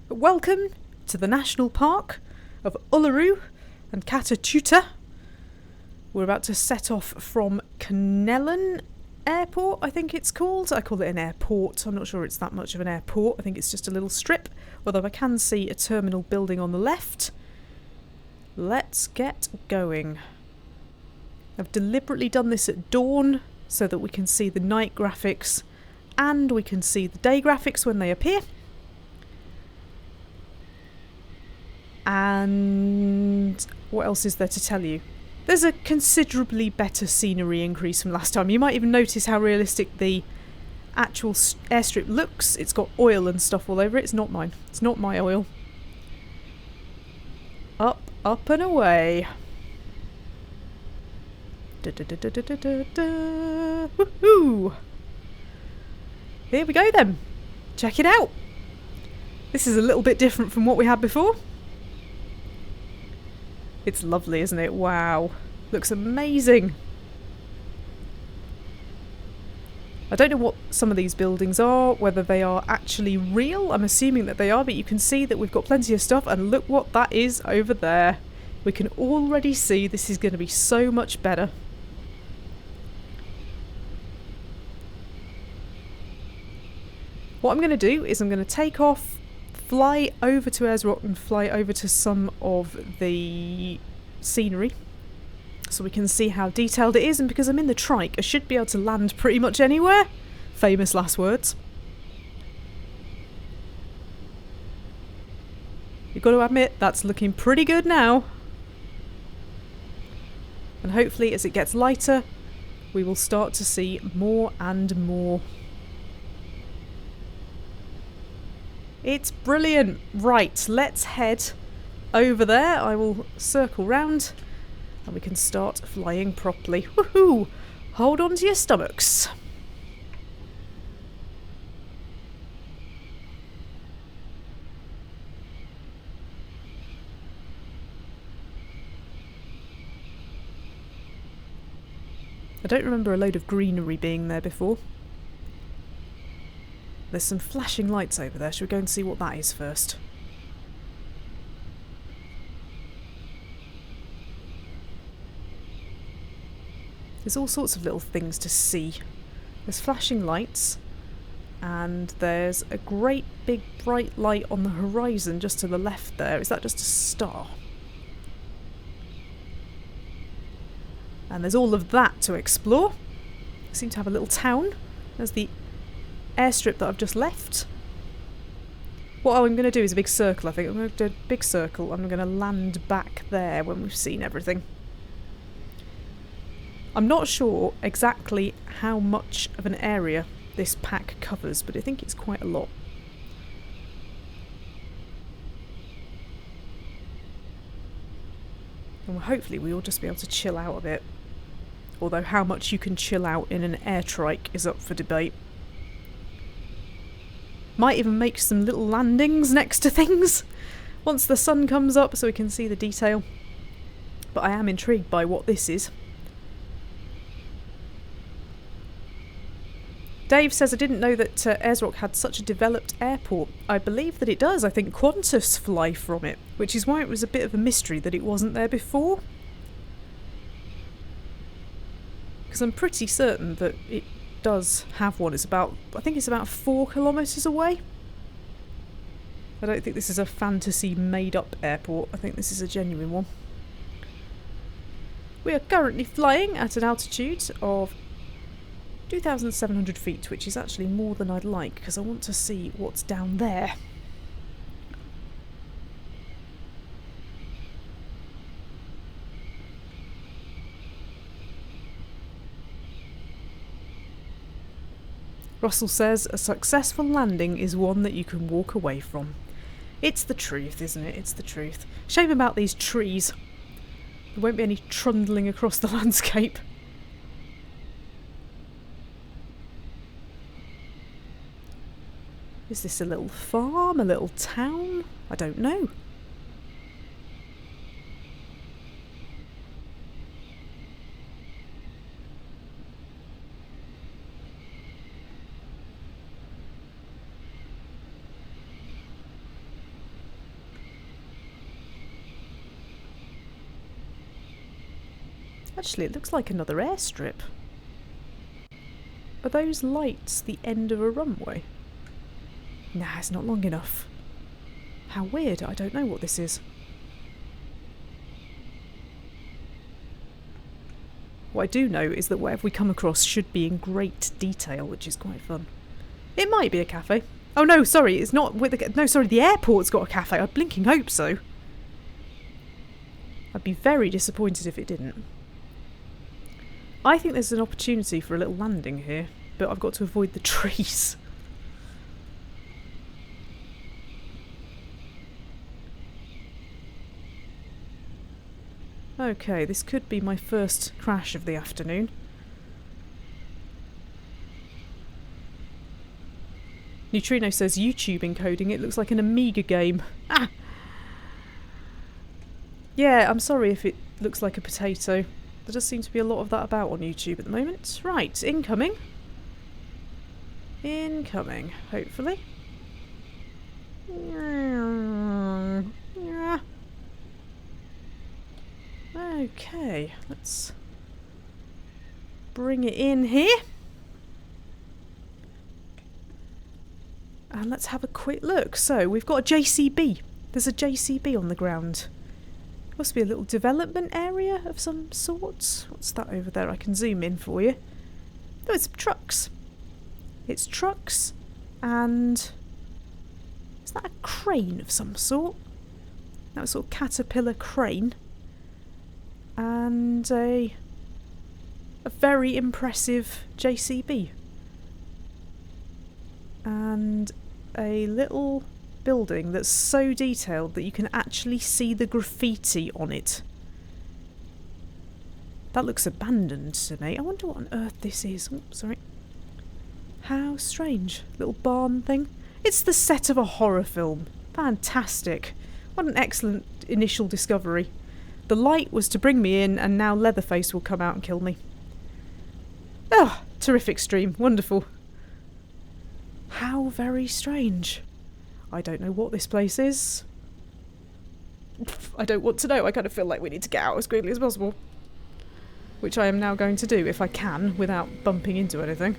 Welcome to the National Park of Uluru and Kata. We're about to set off from Connellan Airport, I think it's called. I call it an airport. I'm not sure it's that much of an airport. I think it's just a little strip, although I can see a terminal building on the left. Let's get going. I've deliberately done this at dawn so that we can see the night graphics and we can see the day graphics when they appear. And what else is there to tell you? There's a considerably better scenery increase from last time. You might even notice how realistic the actual airstrip looks. It's got oil and stuff all over it. It's not mine. It's not my oil. Up, up and away. Woohoo! Here we go then. Check it out. This is a little bit different from what we had before. It's lovely, isn't it? Wow. Looks amazing. I don't know what some of these buildings are, whether they are actually real. I'm assuming that they are, but you can see that we've got plenty of stuff, and look what that is over there. We can already see this is going to be so much better. What I'm going to do is I'm going to take off, fly over to Ayers and fly over to some of the scenery so we can see how detailed it is, and because I'm in the trike I should be able to land pretty much anywhere. Famous last words. You've got to admit that's looking pretty good now, and hopefully as it gets lighter we will start to see more and more. It's brilliant. Right, let's head over there. I will circle round and we can start flying properly. Woohoo! Hold on to your stomachs. I don't remember a load of greenery being there before. There's some flashing lights over there. Should we go and see what that is first? There's all sorts of little things to see. There's flashing lights, and there's a great big bright light on the horizon just to the left there. Is that just a star? And there's all of that to explore. I seem to have a little town. There's the airstrip that I've just left. What I'm going to do is a big circle, I think. I'm going to do a big circle and I'm going to land back there when we've seen everything. I'm not sure exactly how much of an area this pack covers, but I think it's quite a lot. And hopefully we'll just be able to chill out a bit. Although how much you can chill out in an air trike is up for debate. Might even make some little landings next to things once the sun comes up so we can see the detail. But I am intrigued by what this is. Dave says, I didn't know that Ayers had such a developed airport. I believe that it does. I think Qantas fly from it, which is why it was a bit of a mystery that it wasn't there before. Because I'm pretty certain that it does have one. I think it's about 4 kilometres away. I don't think this is a fantasy made up airport. I think this is a genuine one. We are currently flying at an altitude of 2,700 feet, which is actually more than I'd like because I want to see what's down there. Russell says, a successful landing is one that you can walk away from. It's the truth, isn't it? It's the truth. Shame about these trees. There won't be any trundling across the landscape. Is this a little farm? A little town? I don't know. Actually, it looks like another airstrip. Are those lights the end of a runway? Nah, it's not long enough. How weird. I don't know what this is. What I do know is that whatever we come across should be in great detail, which is quite fun. It might be a cafe. Oh no, sorry, it's not with the... No, sorry, the airport's got a cafe. I blinking hope so. I'd be very disappointed if it didn't. I think there's an opportunity for a little landing here, but I've got to avoid the trees. Okay, this could be my first crash of the afternoon. Neutrino says YouTube encoding. It looks like an Amiga game. Ah! Yeah, I'm sorry if it looks like a potato. There does seem to be a lot of that about on YouTube at the moment. Right, incoming. Incoming, hopefully. Okay, let's bring it in here. And let's have a quick look. So, we've got a JCB. There's a JCB on the ground. Must be a little development area of some sort. What's that over there? I can zoom in for you. Oh, it's trucks. It's trucks and... Is that a crane of some sort? That was sort of caterpillar crane. And a very impressive JCB. And a little building that's so detailed that you can actually see the graffiti on it. That looks abandoned to me. I wonder what on earth this is. Oh, sorry. How strange. Little barn thing. It's the set of a horror film. Fantastic. What an excellent initial discovery. The light was to bring me in, and now Leatherface will come out and kill me. Oh, terrific stream. Wonderful. How very strange. I don't know what this place is. I don't want to know. I kind of feel like we need to get out as quickly as possible. Which I am now going to do, if I can, without bumping into anything.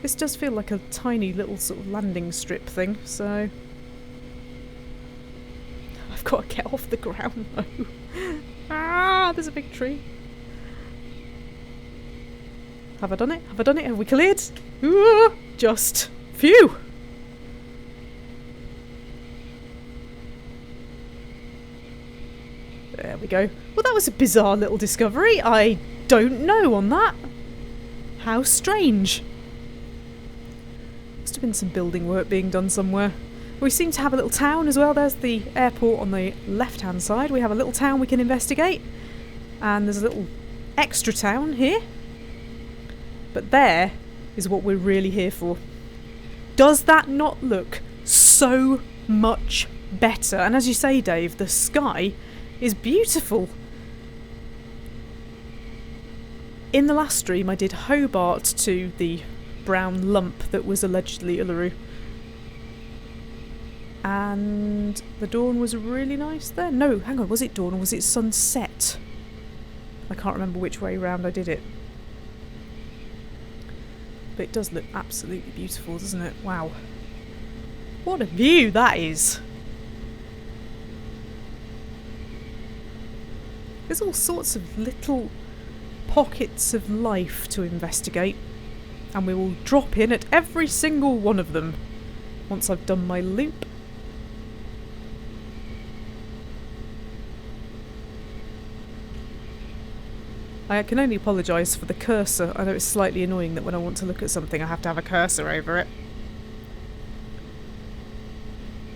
This does feel like a tiny little sort of landing strip thing, so... I've got to get off the ground, though. Ah, there's a big tree. Have I done it? Have I done it? Have we cleared? Ooh, just. Phew! There we go. Well, that was a bizarre little discovery. I don't know on that. How strange. Must have been some building work being done somewhere. We seem to have a little town as well. There's the airport on the left-hand side. We have a little town we can investigate. And there's a little extra town here. But there is what we're really here for. Does that not look so much better? And as you say, Dave, the sky is beautiful. In the last stream, I did Hobart to the brown lump that was allegedly Uluru. And the dawn was really nice there. No, hang on, was it dawn or was it sunset? I can't remember which way round I did it. But it does look absolutely beautiful, doesn't it? Wow. What a view that is! There's all sorts of little pockets of life to investigate. And we will drop in at every single one of them once I've done my loop. I can only apologise for the cursor. I know it's slightly annoying that when I want to look at something I have to have a cursor over it.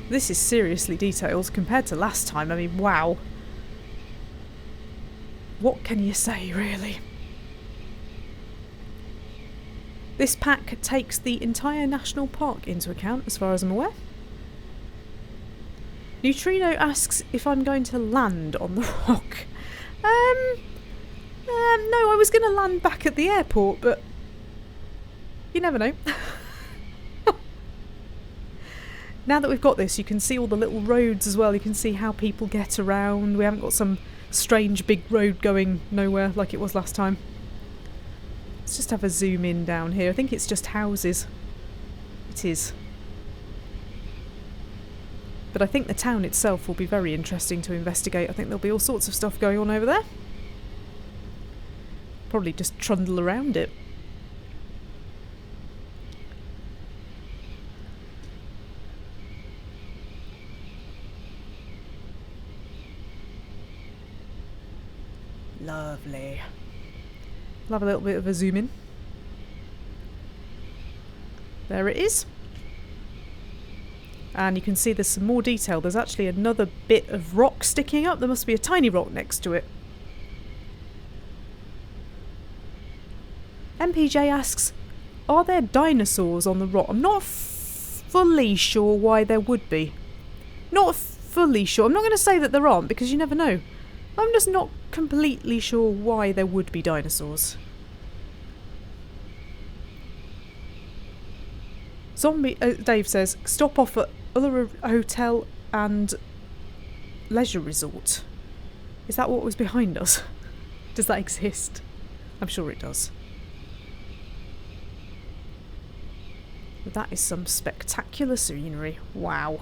This is seriously detailed compared to last time. I mean, wow. What can you say, really? This pack takes the entire national park into account, as far as I'm aware. Neutrino asks if I'm going to land on the rock. No, I was going to land back at the airport, but you never know. Now that we've got this, you can see all the little roads as well. You can see how people get around. We haven't got some strange big road going nowhere like it was last time. Let's just have a zoom in down here. I think it's just houses. It is. But I think the town itself will be very interesting to investigate. I think there'll be all sorts of stuff going on over there. Probably just trundle around it. Lovely. I'll have a little bit of a zoom in. There it is. And you can see there's some more detail. There's actually another bit of rock sticking up. There must be a tiny rock next to it. MPJ asks, are there dinosaurs on the rock? I'm not fully sure why there would be. Not fully sure. I'm not going to say that there aren't, because you never know. I'm just not completely sure why there would be dinosaurs. Dave says, stop off at Uluru Hotel and Leisure Resort. Is that what was behind us? Does that exist? I'm sure it does. That is some spectacular scenery. Wow.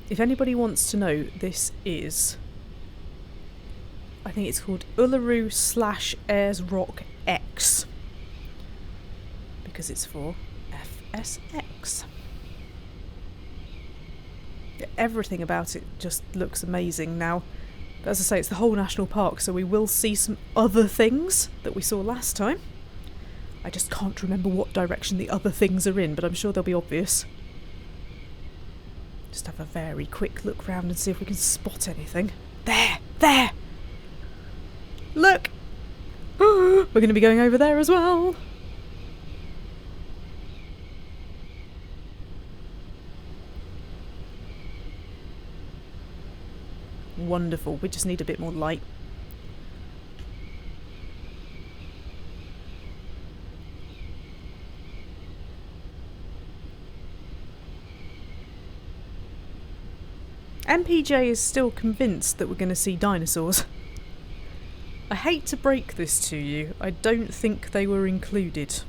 If anybody wants to know, this is... I think it's called Uluru / Ayers Rock X. Because it's for FSX. Everything about it just looks amazing now. But as I say, it's the whole national park, so we will see some other things that we saw last time. I just can't remember what direction the other things are in, but I'm sure they'll be obvious. Just have a very quick look round and see if we can spot anything. There! There! Look! We're going to be going over there as well. Wonderful. We just need a bit more light. MPJ is still convinced that we're going to see dinosaurs. I hate to break this to you, I don't think they were included.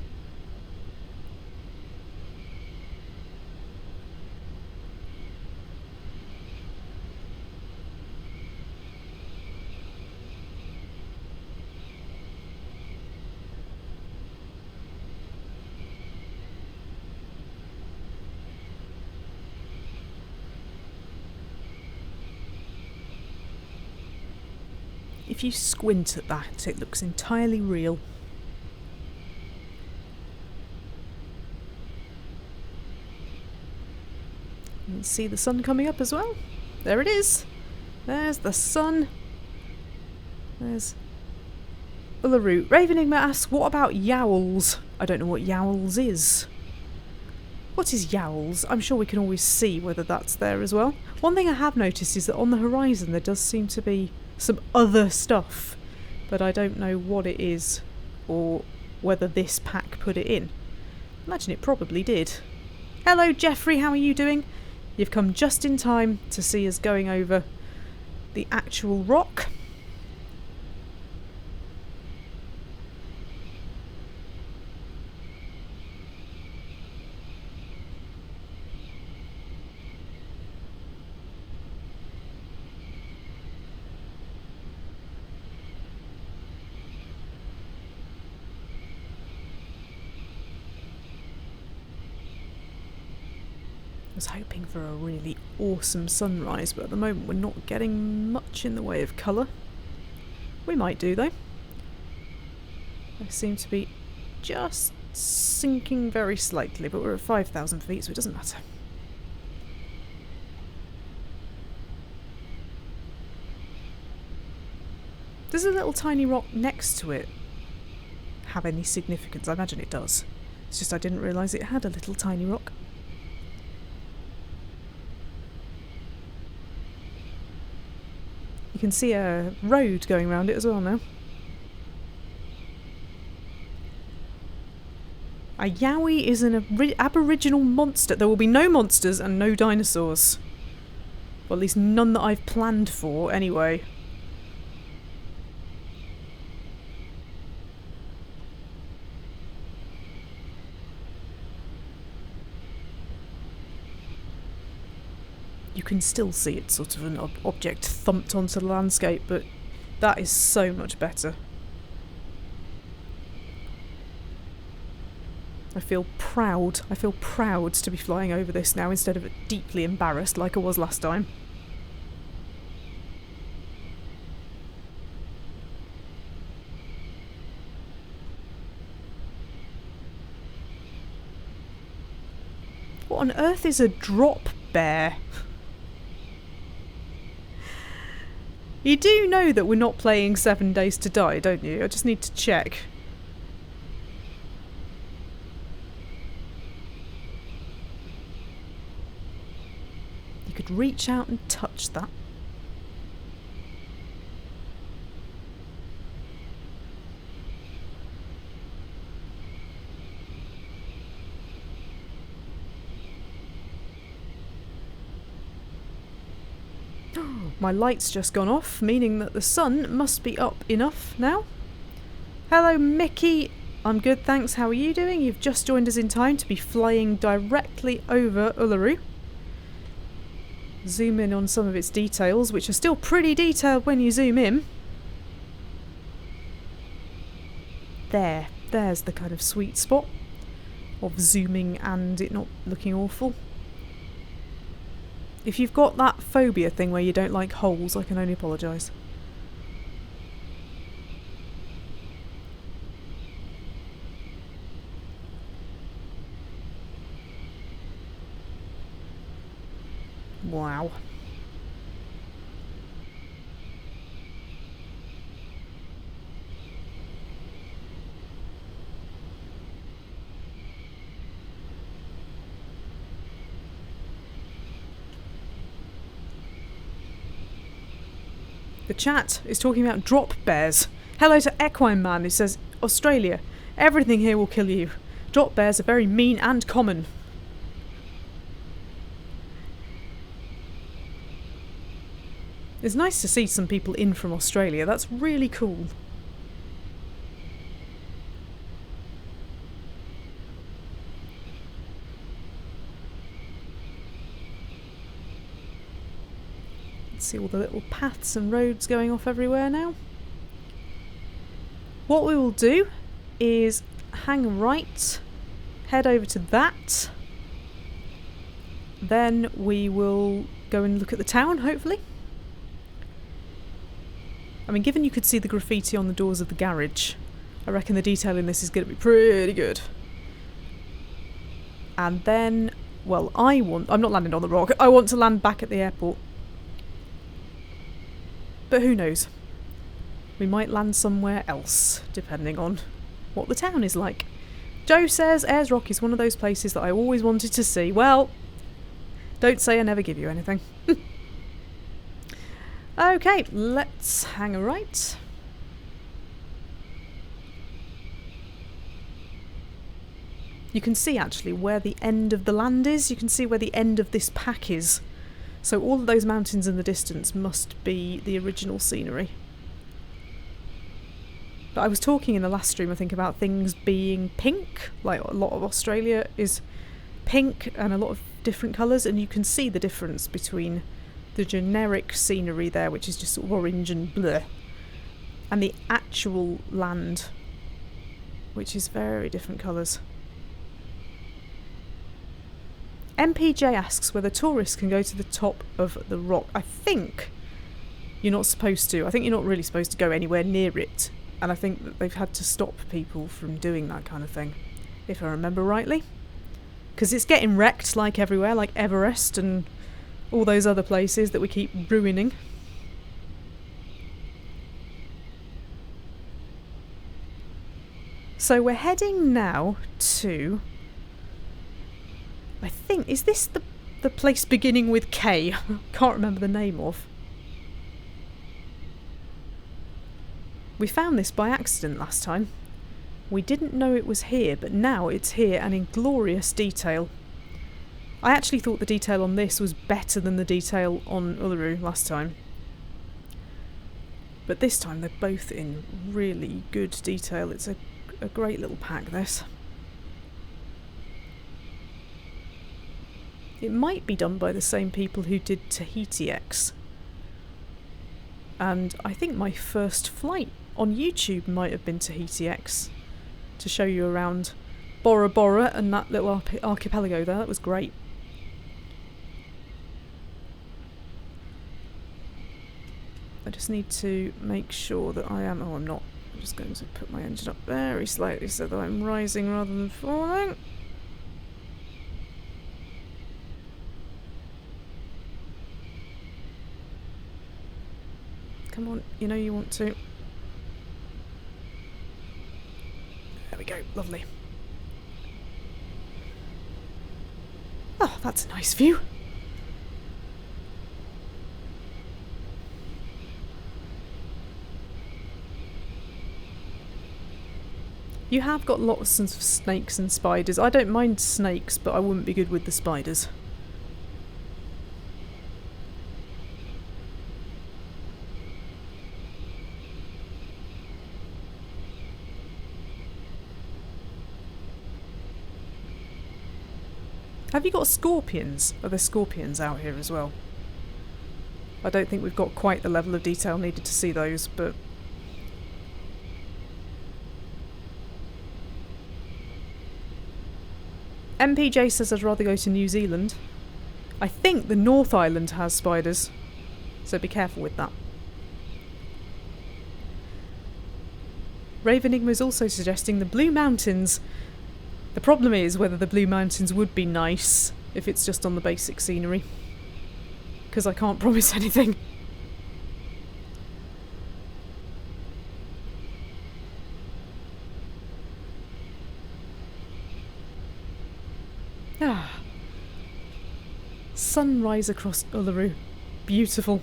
If you squint at that, it looks entirely real. You can see the sun coming up as well. There it is. There's the sun. There's Uluru. Ravenigma asks, what about yowls? I don't know what yowls is. What is yowls? I'm sure we can always see whether that's there as well. One thing I have noticed is that on the horizon there does seem to be some other stuff, but I don't know what it is or whether this pack put it in. Imagine it probably did. Hello Jeffrey, how are you doing? You've come just in time to see us going over the actual rock. I was hoping for a really awesome sunrise, but at the moment we're not getting much in the way of colour. We might do though. They seem to be just sinking very slightly, but we're at 5,000 feet, so it doesn't matter. Does a little tiny rock next to it have any significance? I imagine it does. It's just I didn't realise it had a little tiny rock. You can see a road going around it as well now. A YAYE is an aboriginal monster. There will be no monsters and no dinosaurs. Or at least none that I've planned for, anyway. You can still see it's sort of an object thumped onto the landscape, but that is so much better. I feel proud. I feel proud to be flying over this now instead of deeply embarrassed like I was last time. What on earth is a drop bear? You do know that we're not playing 7 Days to Die, don't you? I just need to check. You could reach out and touch that. My light's just gone off, meaning that the sun must be up enough now. Hello, Mickey. I'm good, thanks. How are you doing? You've just joined us in time to be flying directly over Uluru. Zoom in on some of its details, which are still pretty detailed when you zoom in. There's the kind of sweet spot of zooming and it not looking awful. If you've got that phobia thing where you don't like holes, I can only apologise. Wow. The chat is talking about drop bears. Hello to Equine Man who says, Australia, everything here will kill you. Drop bears are very mean and common. It's nice to see some people in from Australia. That's really cool. See all the little paths and roads going off everywhere now. What we will do is hang right, head over to that, then we will go and look at the town, hopefully. I mean, given you could see the graffiti on the doors of the garage, I reckon the detail in this is going to be pretty good. And then, well, I'm not landing on the rock, I want to land back at the airport. But who knows? We might land somewhere else, depending on what the town is like. Joe says Ayers Rock is one of those places that I always wanted to see. Well, don't say I never give you anything. Okay, let's hang a right. You can see actually where the end of the land is. You can see where the end of this pack is. So all of those mountains in the distance must be the original scenery. But I was talking in the last stream, I think, about things being pink. Like a lot of Australia is pink and a lot of different colours, and you can see the difference between the generic scenery there, which is just sort of orange and bleh, and the actual land, which is very different colours. MPJ asks whether tourists can go to the top of the rock. I think you're not supposed to. I think you're not really supposed to go anywhere near it. And I think that they've had to stop people from doing that kind of thing, if I remember rightly. Because it's getting wrecked like everywhere, like Everest and all those other places that we keep ruining. So we're heading now to... I think, is this the place beginning with K? Can't remember the name of. We found this by accident last time. We didn't know it was here, but now it's here and in glorious detail. I actually thought the detail on this was better than the detail on Uluru last time. But this time they're both in really good detail. It's a great little pack, this. It might be done by the same people who did Tahiti X. And I think my first flight on YouTube might have been Tahiti X, to show you around Bora Bora and that little archipelago there. That was great. I just need to make sure that I am... Oh, I'm not. I'm just going to put my engine up very slightly so that I'm rising rather than falling. Come on, you know you want to. There we go, lovely. Oh, that's a nice view. You have got lots of snakes and spiders. I don't mind snakes, but I wouldn't be good with the spiders. Have you got scorpions? Are there scorpions out here as well? I don't think we've got quite the level of detail needed to see those, but... MPJ says I'd rather go to New Zealand. I think the North Island has spiders, so be careful with that. Ravenigma is also suggesting the Blue Mountains. The problem is whether the Blue Mountains would be nice if it's just on the basic scenery, because I can't promise anything. Ah. Sunrise across Uluru. Beautiful.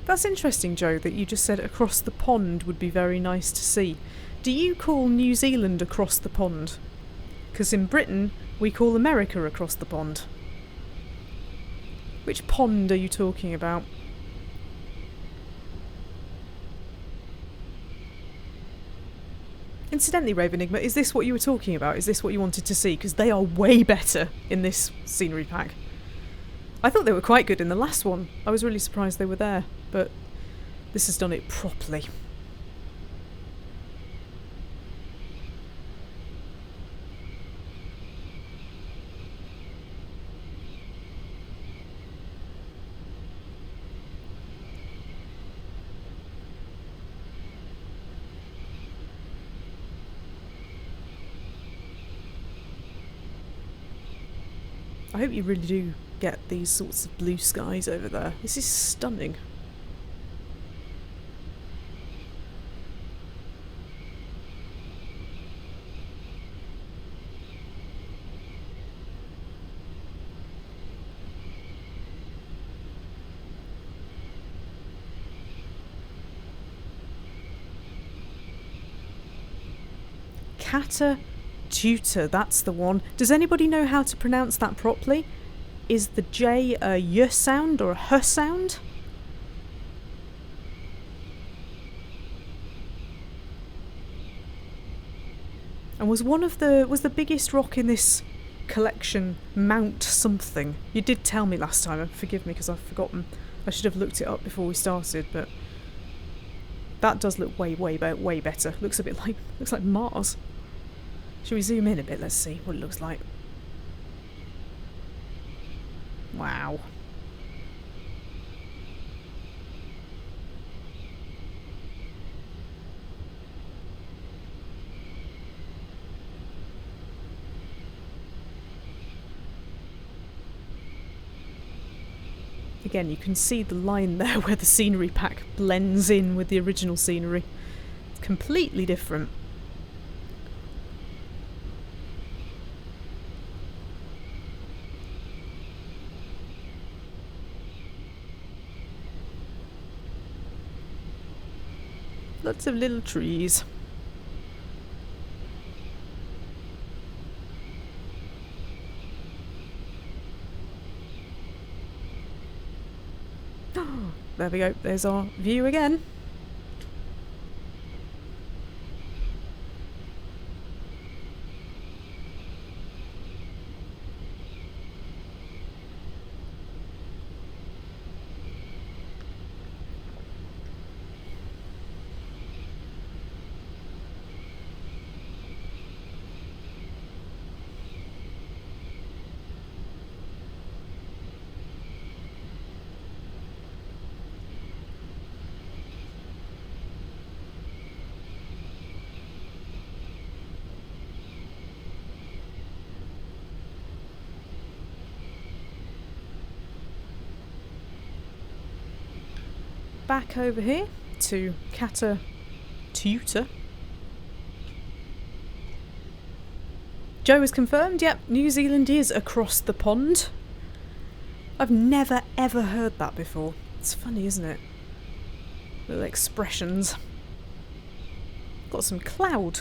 That's interesting, Joe, that you just said across the pond would be very nice to see. Do you call New Zealand across the pond? Because in Britain, we call America across the pond. Which pond are you talking about? Incidentally, Ravenigma, is this what you were talking about? Is this what you wanted to see? Because they are way better in this scenery pack. I thought they were quite good in the last one. I was really surprised they were there, but this has done it properly. I hope you really do get these sorts of blue skies over there. This is stunning. Kata, Tjuta, that's the one. Does anybody know how to pronounce that properly? Is the J a Y sound or a H sound? And was the biggest rock in this collection Mount something? You did tell me last time, and forgive me because I've forgotten. I should have looked it up before we started, but that does look way better. Looks like Mars. Should we zoom in a bit? Let's see what it looks like. Wow. Again, you can see the line there where the scenery pack blends in with the original scenery. It's completely different. Lots of little trees. There we go. There's our view again. Back over here to Kata, Tjuta. Joe has confirmed, yep, New Zealand is across the pond. I've never ever heard that before. It's funny, isn't it? Little expressions. Got some cloud.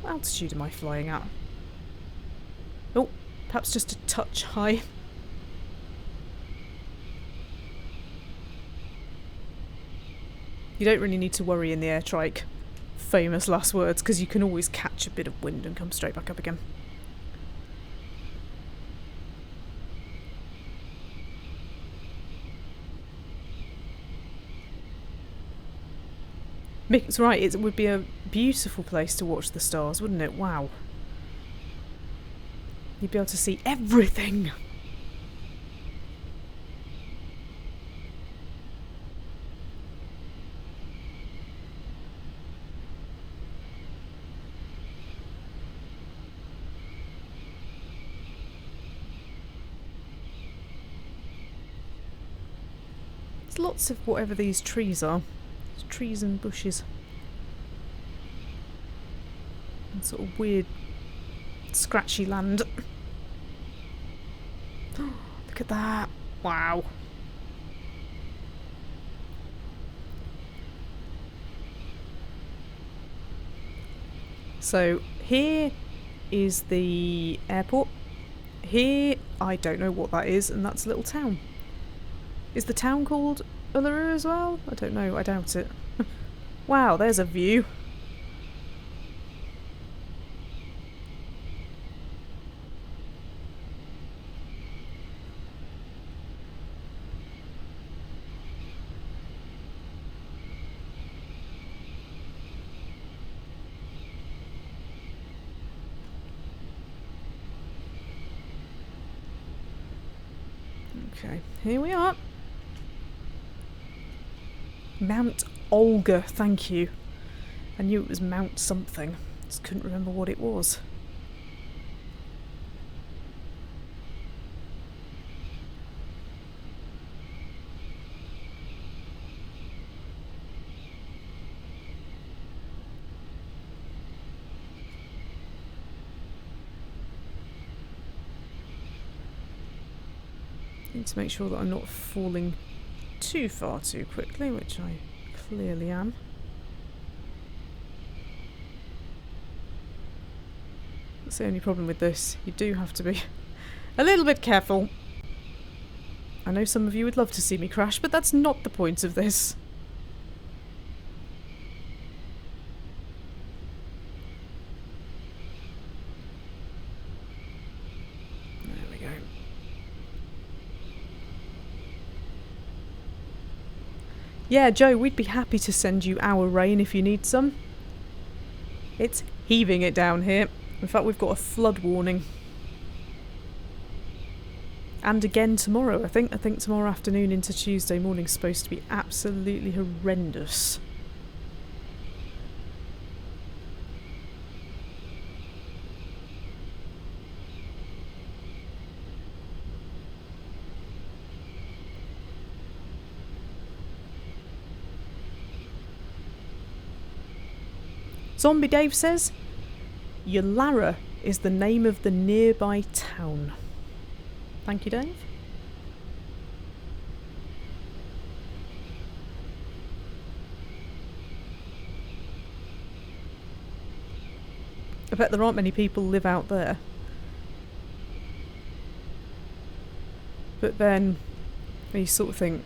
What altitude am I flying at? Oh, perhaps just a touch high. You don't really need to worry in the air trike. Famous last words, because you can always catch a bit of wind and come straight back up again. Mick's right, it would be a beautiful place to watch the stars, wouldn't it? Wow. You'd be able to see everything. There's lots of whatever these trees are. There's trees and bushes. And sort of weird, scratchy land. Look at that. Wow. So here is the airport. Here, I don't know what that is, and that's a little town. Is the town called Uluru as well? I don't know, I doubt it. Wow, there's a view. Okay, here we are. Mount Olga, thank you. I knew it was Mount something. Just couldn't remember what it was. Need to make sure that I'm not falling too far too quickly, which I clearly am. That's the only problem with this. You do have to be a little bit careful. I know some of you would love to see me crash, but that's not the point of this. There we go. Yeah, Joe, we'd be happy to send you our rain if you need some. It's heaving it down here. In fact, we've got a flood warning. And again tomorrow, I think. I think tomorrow afternoon into Tuesday morning is supposed to be absolutely horrendous. Zombie Dave says, Uluru is the name of the nearby town. Thank you, Dave. bet there aren't many people live out there. But then you sort of think,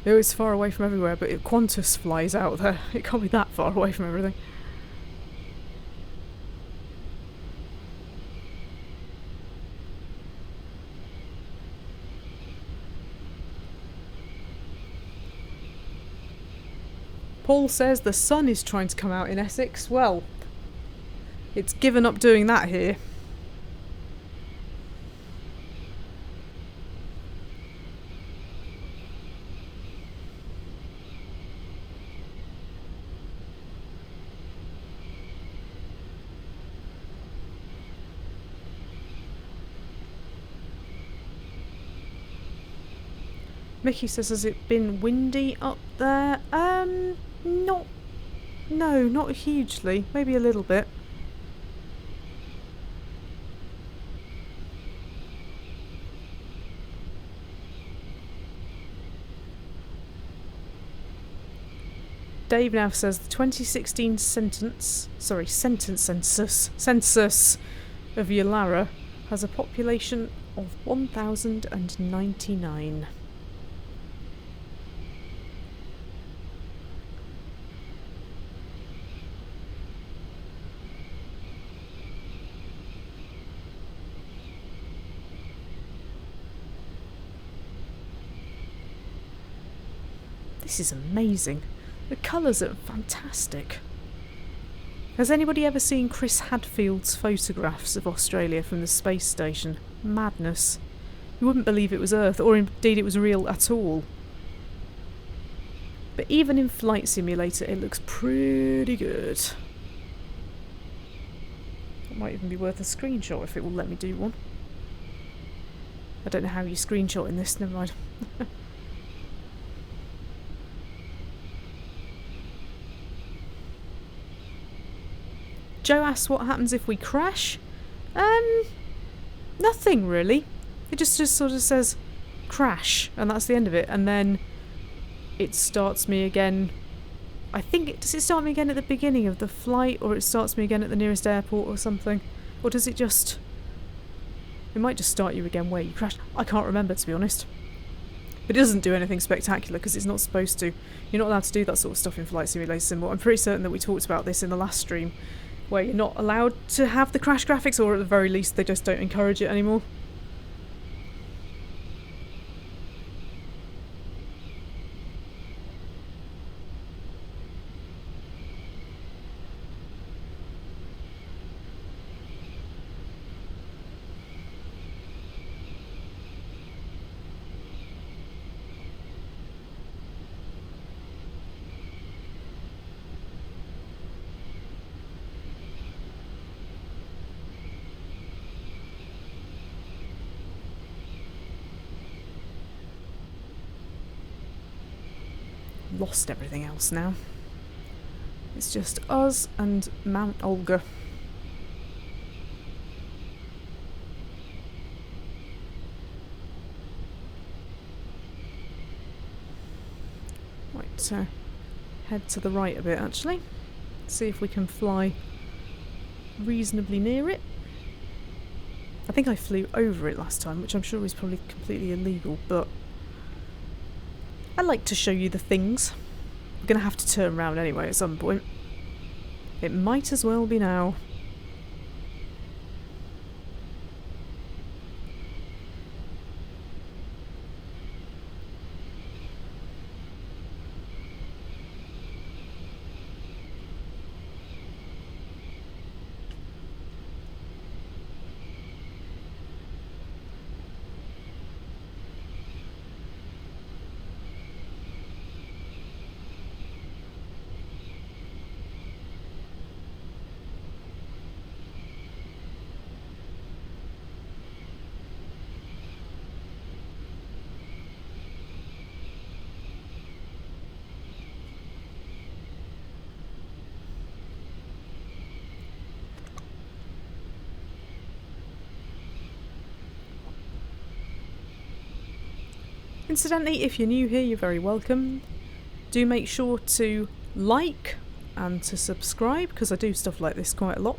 oh, it's far away from everywhere, but Qantas flies out there. It can't be that far away from everything. Paul says the sun is trying to come out in Essex. Well, it's given up doing that here. Mickey says, has it been windy up there? Not hugely. Maybe a little bit. Dave now says the 2016 census of Uluru has a population of 1,099. This is amazing. The colours are fantastic. Has anybody ever seen Chris Hadfield's photographs of Australia from the space station? Madness. You wouldn't believe it was Earth, or indeed it was real at all. But even in Flight Simulator it looks pretty good. It might even be worth a screenshot if it will let me do one. I don't know how you screenshot in this, never mind. Joe asks what happens if we crash. Nothing really. It just sort of says crash, and that's the end of it. And then it starts me again. I think does it start me again at the beginning of the flight, or it starts me again at the nearest airport or something? Or does it just... It might just start you again where you crashed. I can't remember, to be honest. But it doesn't do anything spectacular because it's not supposed to. You're not allowed to do that sort of stuff in Flight Simulator Symbol. I'm pretty certain that we talked about this in the last stream, where you're not allowed to have the crash graphics, or at the very least they just don't encourage it anymore. Lost everything else now. It's just us and Mount Olga. Right, head to the right a bit actually. See if we can fly reasonably near it. I think I flew over it last time, which I'm sure is probably completely illegal, but I like to show you the things. We're going to have to turn around anyway at some point. It might as well be now. Incidentally, if you're new here, you're very welcome. Do make sure to like and to subscribe, because I do stuff like this quite a lot.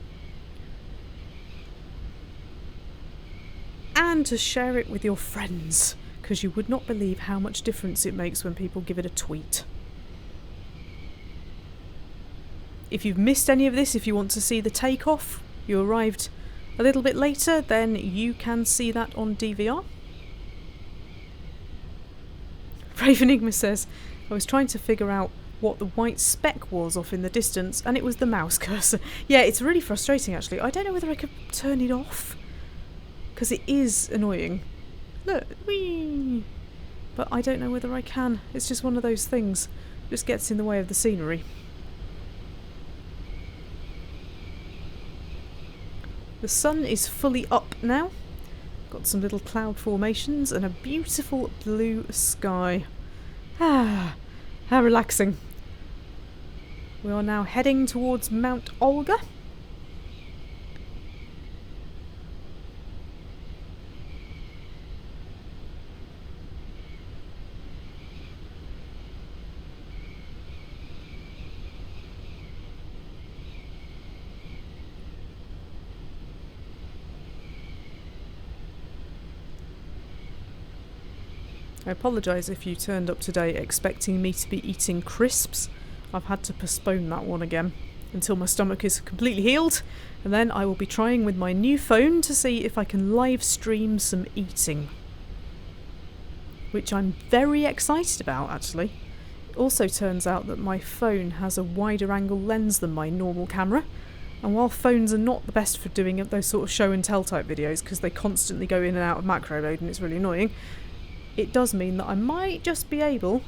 and to share it with your friends, because you would not believe how much difference it makes when people give it a tweet. If you've missed any of this, if you want to see the takeoff, you arrived a little bit later, then you can see that on DVR. Brave Enigma says, I was trying to figure out what the white speck was off in the distance, and it was the mouse cursor. Yeah, it's really frustrating actually. I don't know whether I could turn it off, because it is annoying. Look, whee! But I don't know whether I can. It's just one of those things. It just gets in the way of the scenery. The sun is fully up now. Got some little cloud formations and a beautiful blue sky. Ah, how relaxing. We are now heading towards Mount Olga. I apologise if you turned up today expecting me to be eating crisps. I've had to postpone that one again until my stomach is completely healed, and then I will be trying with my new phone to see if I can live stream some eating, which I'm very excited about actually. It also turns out that my phone has a wider angle lens than my normal camera, and while phones are not the best for doing those sort of show and tell type videos because they constantly go in and out of macro mode and it's really annoying, it does mean that I might just be able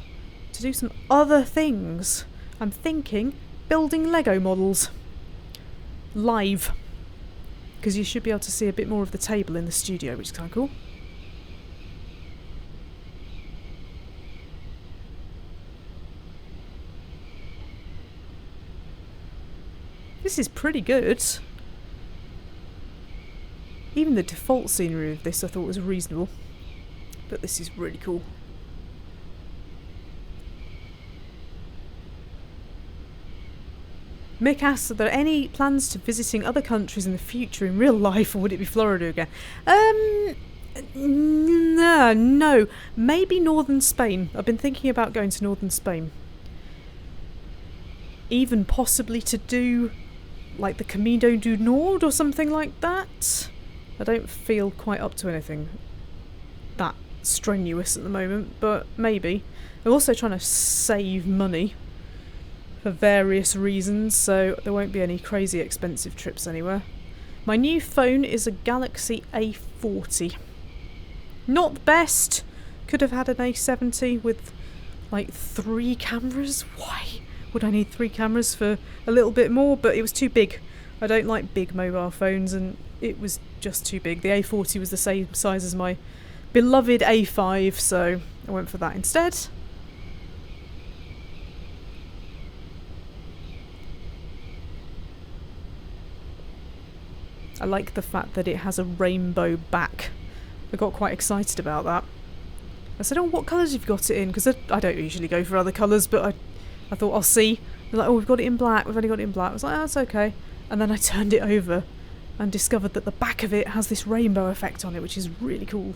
to do some other things. I'm thinking building Lego models live, because you should be able to see a bit more of the table in the studio, which is kind of cool. This is pretty good. Even the default scenery of this I thought was reasonable. But this is really cool. Mick asks, are there any plans to visiting other countries in the future in real life, or would it be Florida again? No. Maybe northern Spain. I've been thinking about going to northern Spain. Even possibly to do like the Camino du Nord or something like that. I don't feel quite up to anything that strenuous at the moment, but maybe. I'm also trying to save money for various reasons, so there won't be any crazy expensive trips anywhere. My new phone is a Galaxy A40. Not the best. Could have had an A70 with like 3 cameras. Why would I need 3 cameras for a little bit more? But it was too big. I don't like big mobile phones, and it was just too big. The A40 was the same size as my beloved A5, so I went for that instead. I like the fact that it has a rainbow back. I got quite excited about that. I said, oh, what colours have you got it in? Because I don't usually go for other colours, but I thought I'll see. They're like, oh, we've got it in black, we've only got it in black. I was like, oh, that's okay. And then I turned it over and discovered that the back of it has this rainbow effect on it, which is really cool.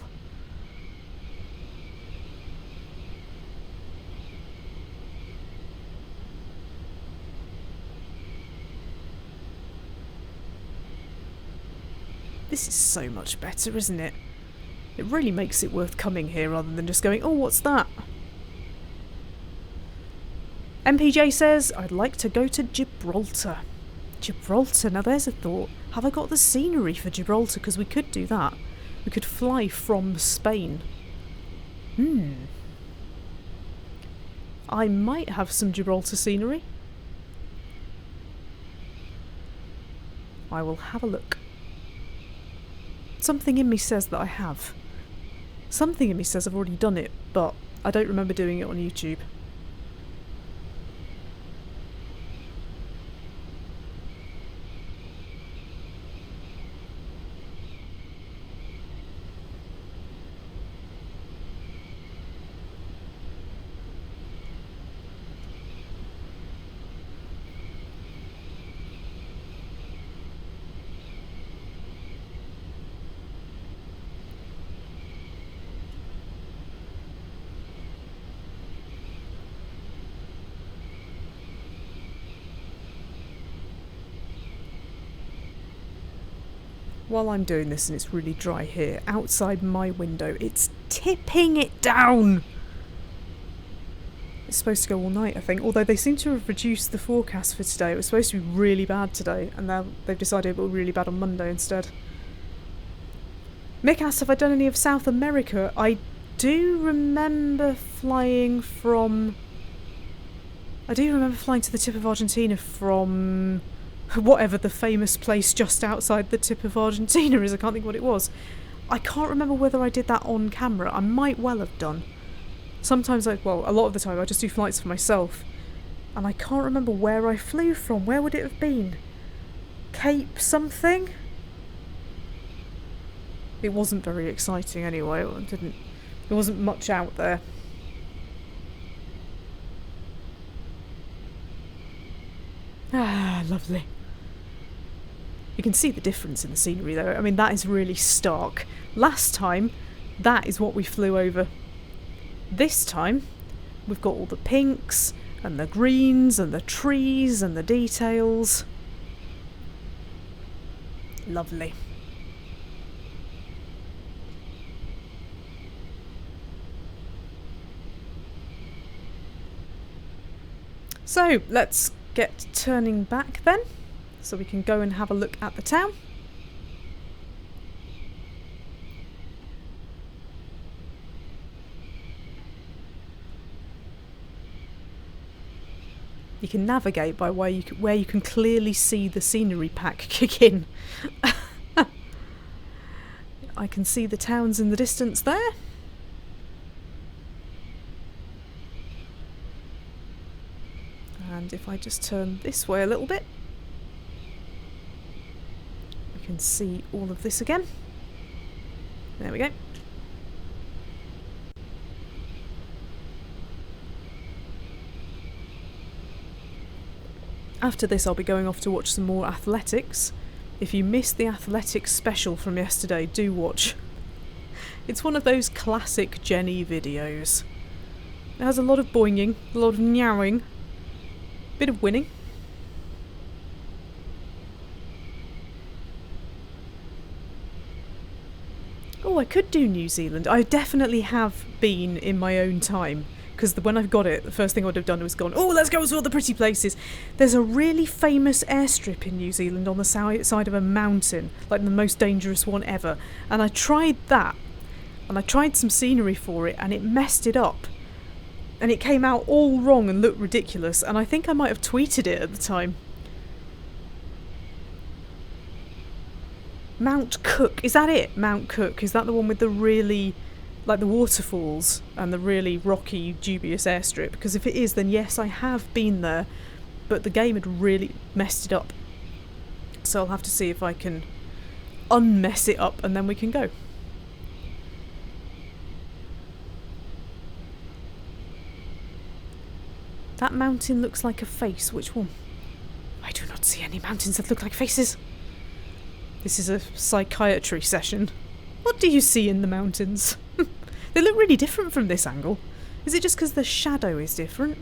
This is so much better, isn't it? It really makes it worth coming here rather than just going, oh, what's that? MPJ says, I'd like to go to Gibraltar. Gibraltar, now there's a thought. Have I got the scenery for Gibraltar? Because we could do that. We could fly from Spain. I might have some Gibraltar scenery. I will have a look. Something in me says that I have. Something in me says I've already done it, but I don't remember doing it on YouTube. while I'm doing this and it's really dry here, outside my window, it's tipping it down. It's supposed to go all night, I think, although they seem to have reduced the forecast for today. It was supposed to be really bad today, and now they've decided it will be really bad on Monday instead. Mick asks if I've done any of South America. I do remember flying to the tip of Argentina from whatever the famous place just outside the tip of Argentina is. I can't think what it was. I can't remember whether I did that on camera. I might well have done. Sometimes a lot of the time I just do flights for myself. And I can't remember where I flew from. Where would it have been? Cape something? It wasn't very exciting anyway. There wasn't much out there. Ah, lovely. You can see the difference in the scenery though. I mean, that is really stark. Last time, that is what we flew over. This time, we've got all the pinks and the greens and the trees and the details. Lovely. So, let's get turning back then, so we can go and have a look at the town. You can navigate by where you can clearly see the scenery pack kick in. I can see the towns in the distance there. And if I just turn this way a little bit, we can see all of this again. There we go. After this, I'll be going off to watch some more athletics. If you missed the athletics special from yesterday, do watch. It's one of those classic Jenny videos. It has a lot of boinging, a lot of meowing, bit of winning. Oh, I could do New Zealand. I definitely have been in my own time. Because when I got it, the first thing I would have done was gone, oh, let's go to all the pretty places. There's a really famous airstrip in New Zealand on the side of a mountain, like the most dangerous one ever. And I tried that, and I tried some scenery for it, and it messed it up. And it came out all wrong and looked ridiculous, and I think I might have tweeted it at the time. Mount Cook, is that it? Mount Cook, is that the one with the really, like the waterfalls and the really rocky, dubious airstrip? Because if it is, then yes, I have been there, but the game had really messed it up. So I'll have to see if I can unmess it up and then we can go. That mountain looks like a face. Which one? I do not see any mountains that look like faces. This is a psychiatry session. What do you see in the mountains? They look really different from this angle. Is it just because the shadow is different?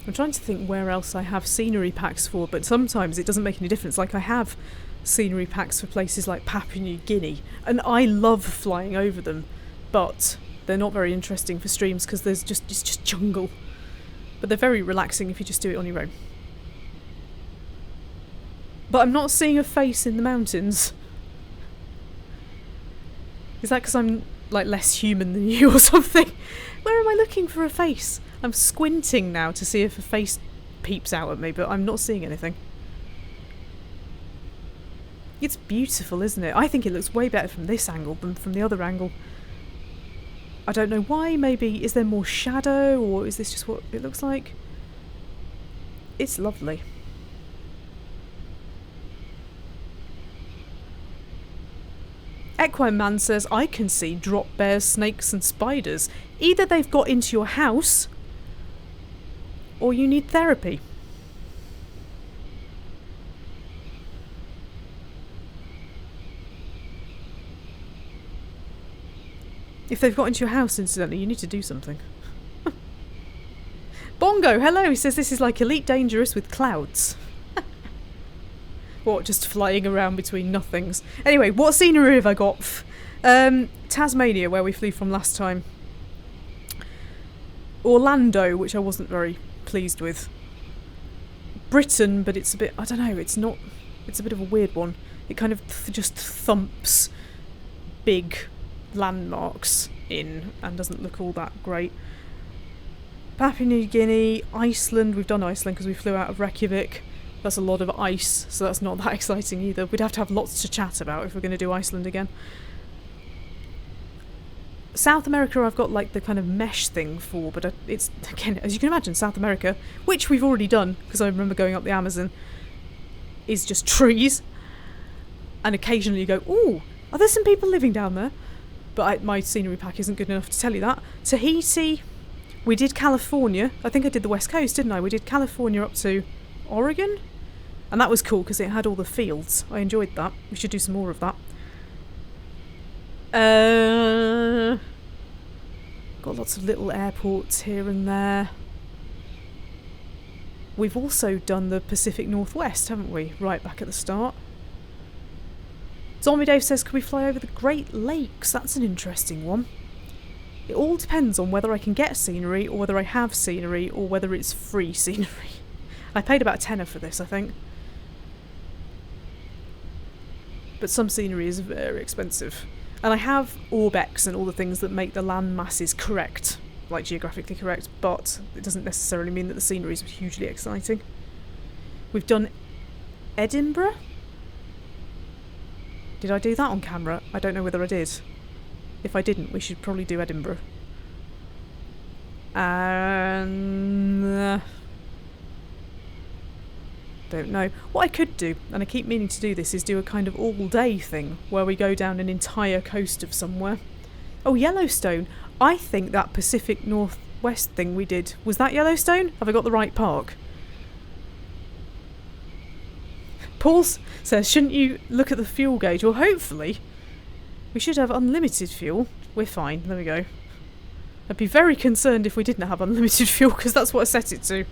I'm trying to think where else I have scenery packs for, but sometimes it doesn't make any difference. Like I have scenery packs for places like Papua New Guinea, and I love flying over them, but they're not very interesting for streams because it's just jungle. But they're very relaxing if you just do it on your own. But I'm not seeing a face in the mountains. Is that because I'm like less human than you or something? Where am I looking for a face? I'm squinting now to see if a face peeps out at me, but I'm not seeing anything. It's beautiful, isn't it? I think it looks way better from this angle than from the other angle. I don't know why. Maybe is there more shadow, or is this just what it looks like? It's lovely. Equine Man says, I can see drop bears, snakes and spiders. Either they've got into your house, or you need therapy. If they've got into your house, incidentally, you need to do something. Bongo, hello! He says this is like Elite Dangerous with clouds. What, just flying around between nothings? Anyway, what scenery have I got? Tasmania, where we flew from last time. Orlando, which I wasn't very pleased with. Britain, but it's a bit, I don't know, it's a bit of a weird one. It kind of just thumps big landmarks in and doesn't look all that great. Papua New Guinea, Iceland, we've done Iceland because we flew out of Reykjavik. That's a lot of ice, so that's not that exciting either. We'd have to have lots to chat about if we're going to do Iceland again. South America I've got like the kind of mesh thing for, but it's, again, as you can imagine, South America, which we've already done, because I remember going up the Amazon, is just trees. And occasionally you go, ooh, are there some people living down there? But my scenery pack isn't good enough to tell you that. Tahiti, we did California. I think I did the West Coast, didn't I? We did California up to Oregon. And that was cool because it had all the fields. I enjoyed that. We should do some more of that. Got lots of little airports here and there. We've also done the Pacific Northwest, haven't we? Right back at the start. Zombie Dave says, could we fly over the Great Lakes? That's an interesting one. It all depends on whether I can get scenery or whether I have scenery or whether it's free scenery. I paid about £10 for this, I think. But some scenery is very expensive. And I have Orbex and all the things that make the land masses correct, like geographically correct, but it doesn't necessarily mean that the scenery is hugely exciting. We've done Edinburgh. Did I do that on camera? I don't know whether I did. If I didn't, we should probably do Edinburgh. And don't know. What I could do, and I keep meaning to do this, is do a kind of all-day thing where we go down an entire coast of somewhere. Oh, Yellowstone. I think that Pacific Northwest thing we did, was that Yellowstone? Have I got the right park? Paul says, shouldn't you look at the fuel gauge? Well, hopefully. We should have unlimited fuel. We're fine. There we go. I'd be very concerned if we didn't have unlimited fuel, because that's what I set it to.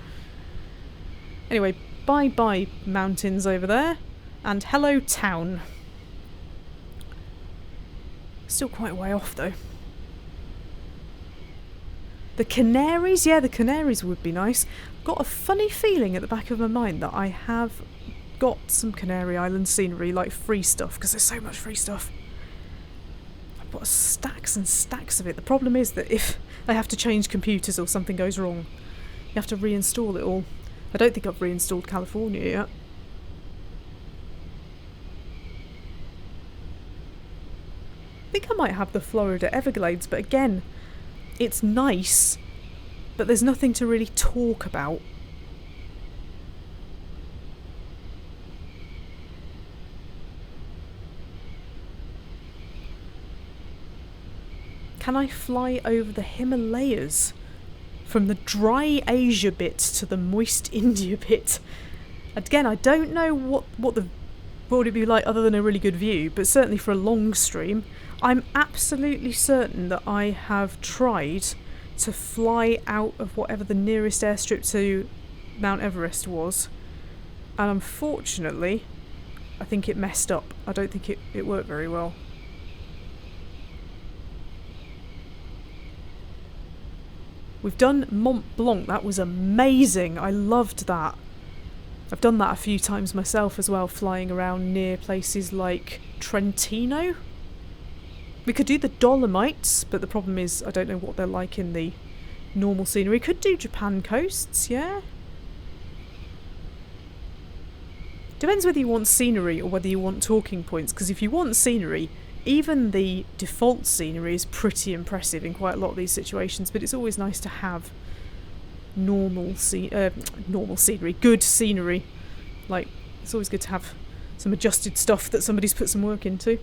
Anyway, bye-bye mountains over there. And hello town. Still quite a way off, though. The Canaries? Yeah, the Canaries would be nice. Got a funny feeling at the back of my mind that I have got some Canary Island scenery, like free stuff, because there's so much free stuff. I've got stacks and stacks of it. The problem is that if I have to change computers or something goes wrong, you have to reinstall it all. I don't think I've reinstalled California yet. I think I might have the Florida Everglades, but again, it's nice, but there's nothing to really talk about. Can I fly over the Himalayas? From the dry Asia bit to the moist India bit. Again, I don't know what would it be like other than a really good view, but certainly for a long stream, I'm absolutely certain that I have tried to fly out of whatever the nearest airstrip to Mount Everest was, and unfortunately, I think it messed up. I don't think it worked very well. We've done Mont Blanc. That was amazing. I loved that. I've done that a few times myself as well, flying around near places like Trentino. We could do the Dolomites, but the problem is I don't know what they're like in the normal scenery. Could do Japan coasts, yeah? Depends whether you want scenery or whether you want talking points, because if you want scenery, even the default scenery is pretty impressive in quite a lot of these situations, but it's always nice to have normal scenery, good scenery. Like, it's always good to have some adjusted stuff that somebody's put some work into.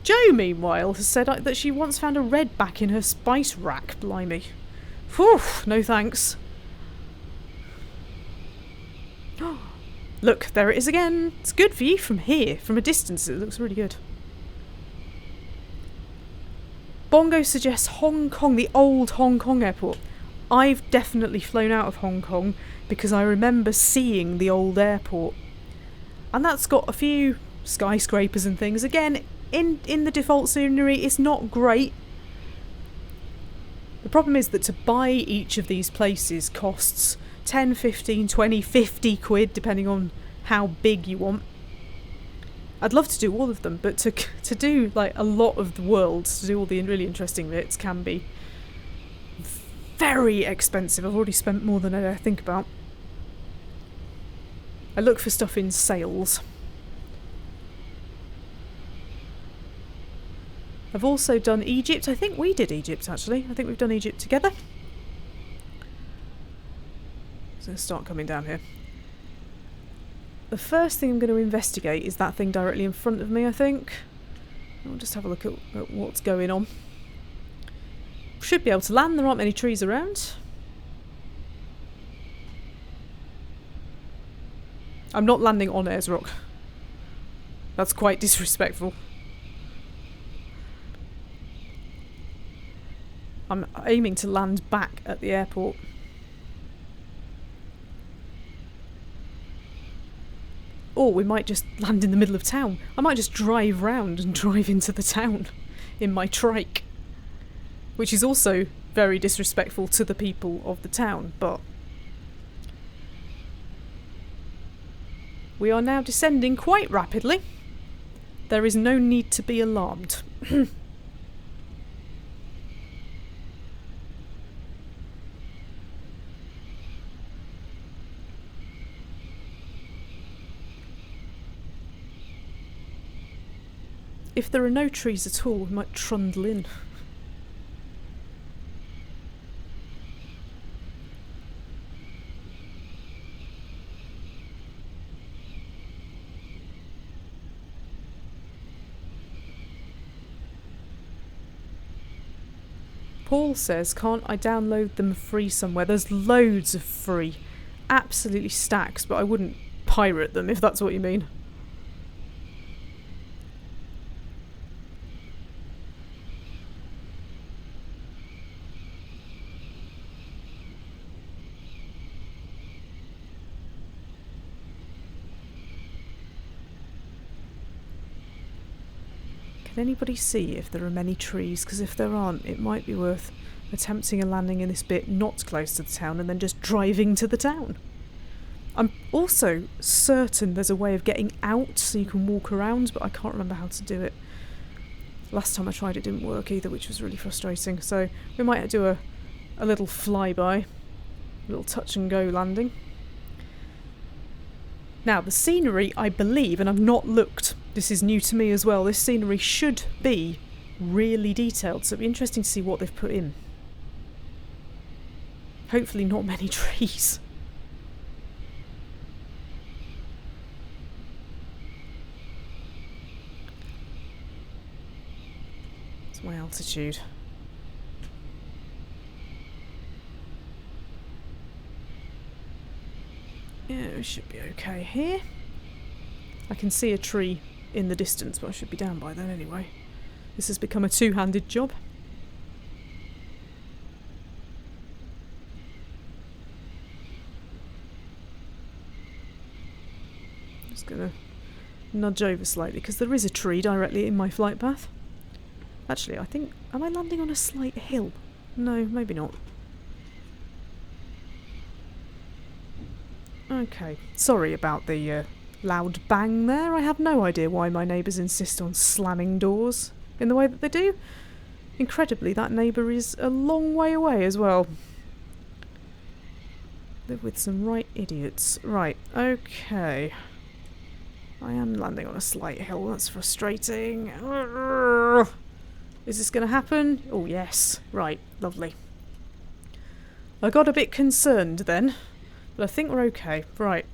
Jo, meanwhile, has said that she once found a red back in her spice rack. Blimey. Whew, no thanks. Look, there it is again. It's good view from here. From a distance, it looks really good. Bongo suggests Hong Kong, the old Hong Kong airport. I've definitely flown out of Hong Kong because I remember seeing the old airport. And that's got a few skyscrapers and things. Again, in the default scenery, it's not great. The problem is that to buy each of these places costs 10, 15, 20, 50 quid, depending on how big you want. I'd love to do all of them, but to do like a lot of the world, to do all the really interesting bits, can be very expensive. I've already spent more than I think about. I look for stuff in sales. I've also done Egypt. I think we did Egypt, actually. I think we've done Egypt together. So let's start coming down here. The first thing I'm going to investigate is that thing directly in front of me, I think. I'll just have a look at what's going on. Should be able to land. There aren't many trees around. I'm not landing on Ayers Rock. That's quite disrespectful. I'm aiming to land back at the airport. Or we might just land in the middle of town. I might just drive round and drive into the town in my trike. Which is also very disrespectful to the people of the town, but... We are now descending quite rapidly. There is no need to be alarmed. If there are no trees at all, we might trundle in. Paul says, can't I download them free somewhere? There's loads of free. Absolutely stacks, but I wouldn't pirate them if that's what you mean. Can anybody see if there are many trees? Because if there aren't, it might be worth attempting a landing in this bit not close to the town and then just driving to the town. I'm also certain there's a way of getting out so you can walk around, but I can't remember how to do it. Last time I tried it didn't work either, which was really frustrating. So we might do a little flyby, a little touch and go landing. Now, the scenery, I believe, and I've not looked, this is new to me as well, this scenery should be really detailed, so it'll be interesting to see what they've put in. Hopefully not many trees. It's my altitude. Yeah, we should be okay here. I can see a tree in the distance, but I should be down by then anyway. This has become a two-handed job. Just gonna nudge over slightly because there is a tree directly in my flight path. Actually, I think... Am I landing on a slight hill? No, maybe not. Okay, sorry about the loud bang there. I have no idea why my neighbours insist on slamming doors in the way that they do. Incredibly, that neighbour is a long way away as well. Live with some right idiots. Right, okay. I am landing on a slight hill, that's frustrating. Is this going to happen? Oh yes, right, lovely. I got a bit concerned then. But I think we're okay. Right.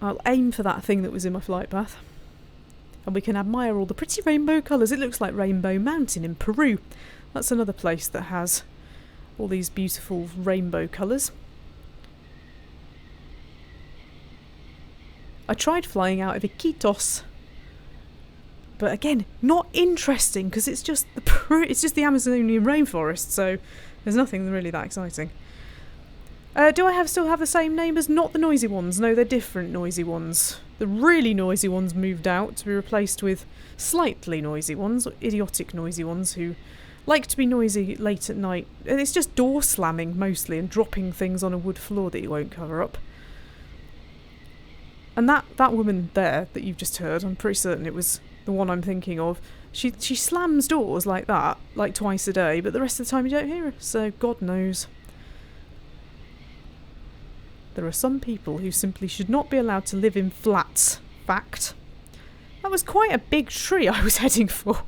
I'll aim for that thing that was in my flight path. And we can admire all the pretty rainbow colours. It looks like Rainbow Mountain in Peru. That's another place that has all these beautiful rainbow colours. I tried flying out of Iquitos but again, not interesting because it's just the Amazonian rainforest, so there's nothing really that exciting. Do I still have the same neighbours? Not the noisy ones. No, they're different noisy ones. The really noisy ones moved out to be replaced with slightly noisy ones, or idiotic noisy ones who like to be noisy late at night. It's just door slamming mostly and dropping things on a wood floor that you won't cover up. And that woman there that you've just heard, I'm pretty certain it was the one I'm thinking of. She slams doors like that, like twice a day, but the rest of the time you don't hear her, so God knows. There are some people who simply should not be allowed to live in flats. Fact. That was quite a big tree I was heading for.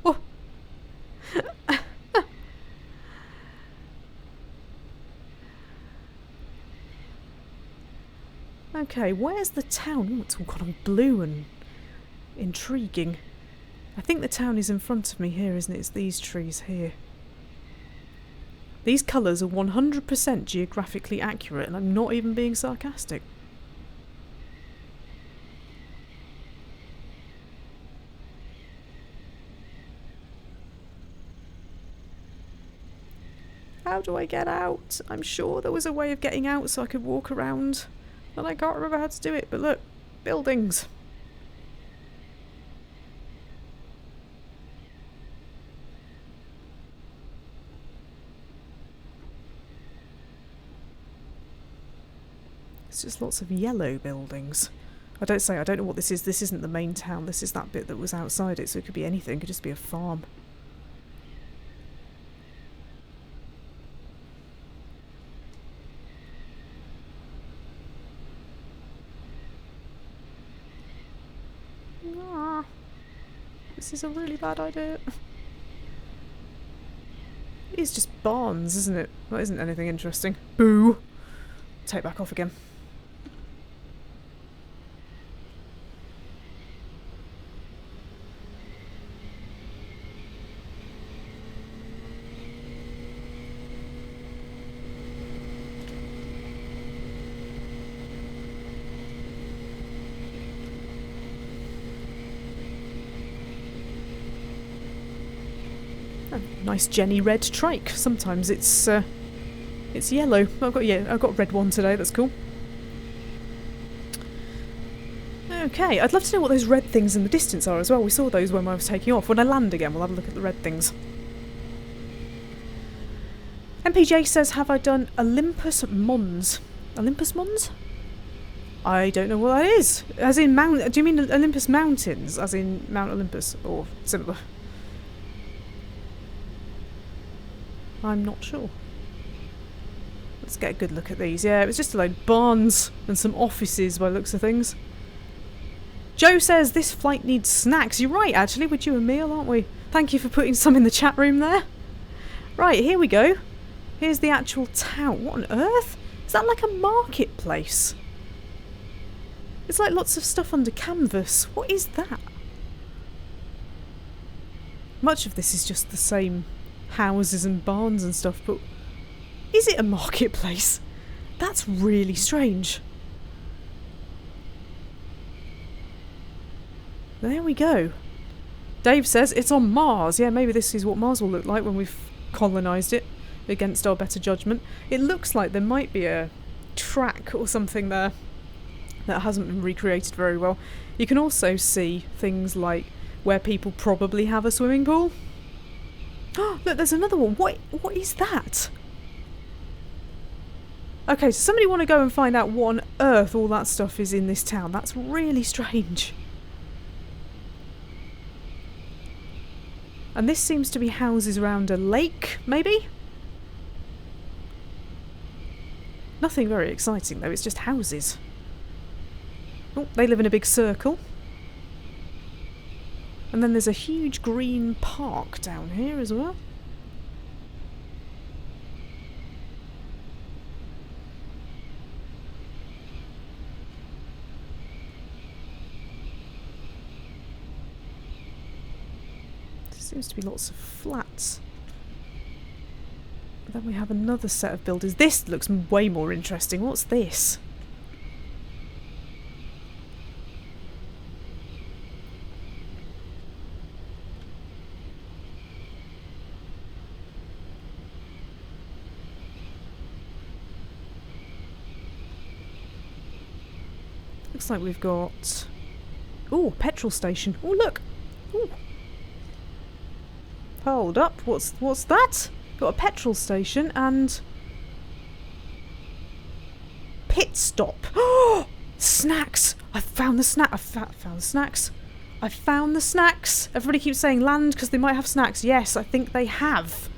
Okay, where's the town? Oh, it's all gone blue and intriguing. I think the town is in front of me here, isn't it? It's these trees here. These colours are 100% geographically accurate, and I'm not even being sarcastic. How do I get out? I'm sure there was a way of getting out so I could walk around, and I can't remember how to do it, but look, buildings. It's just lots of yellow buildings. I don't know what this is. This isn't the main town. This is that bit that was outside it, so it could be anything. It could just be a farm. Ah, this is a really bad idea. It's just barns, isn't it? That isn't anything interesting. Boo! Take back off again. Oh, nice Jenny red trike. Sometimes it's yellow. I've got a red one today. That's cool. Okay, I'd love to know what those red things in the distance are as well. We saw those when I was taking off. When I land again, we'll have a look at the red things. MPJ says, have I done Olympus Mons? Olympus Mons? I don't know what that is. As in do you mean Olympus Mountains? As in Mount Olympus or similar? I'm not sure. Let's get a good look at these. Yeah, it was just a load of barns and some offices by the looks of things. Joe says this flight needs snacks. You're right, actually. We're due a meal, aren't we? Thank you for putting some in the chat room there. Right, here we go. Here's the actual town. What on earth? Is that like a marketplace? It's like lots of stuff under canvas. What is that? Much of this is just the same houses and barns and stuff, but is it a marketplace? That's really strange. There we go. Dave says it's on Mars. Yeah, maybe this is what Mars will look like when we've colonised it against our better judgment. It looks like there might be a track or something there that hasn't been recreated very well. You can also see things like where people probably have a swimming pool. Oh, look, there's another one. What is that? Okay, so somebody want to go and find out what on earth all that stuff is in this town. That's really strange. And this seems to be houses around a lake, maybe? Nothing very exciting though, it's just houses. Oh, they live in a big circle. And then there's a huge green park down here as well. There seems to be lots of flats. Then we have another set of buildings. This looks way more interesting. What's this? looks like we've got... Ooh, petrol station. Oh, look! Ooh. Hold up, what's that? Got a petrol station and... Pit stop! Oh! Snacks! I found the snack. I found the snacks. I found the snacks. Everybody keeps saying land because they might have snacks. Yes, I think they have.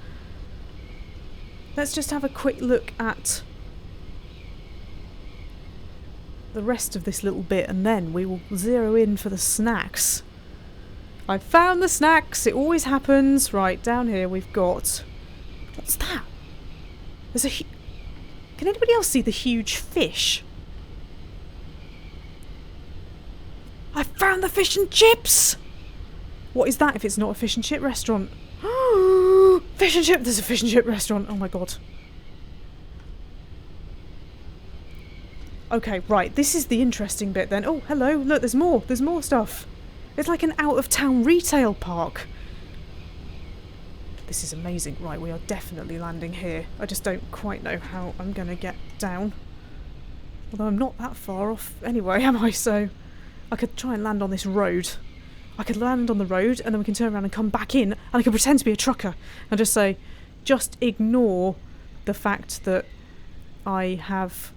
Let's just have a quick look at the rest of this little bit and then we will zero in for the snacks. I found the snacks. It always happens. Right, down here we've got... What's that? There's a... Can anybody else see the huge fish? I found the fish and chips! What is that if it's not a fish and chip restaurant? Fish and chip! There's a fish and chip restaurant. Oh my god. Okay, right. This is the interesting bit then. Oh, hello. Look, there's more. There's more stuff. It's like an out-of-town retail park. This is amazing. Right, we are definitely landing here. I just don't quite know how I'm going to get down. Although I'm not that far off anyway, am I? So I could try and land on this road. I could land on the road and then we can turn around and come back in and I could pretend to be a trucker and just say, just ignore the fact that I have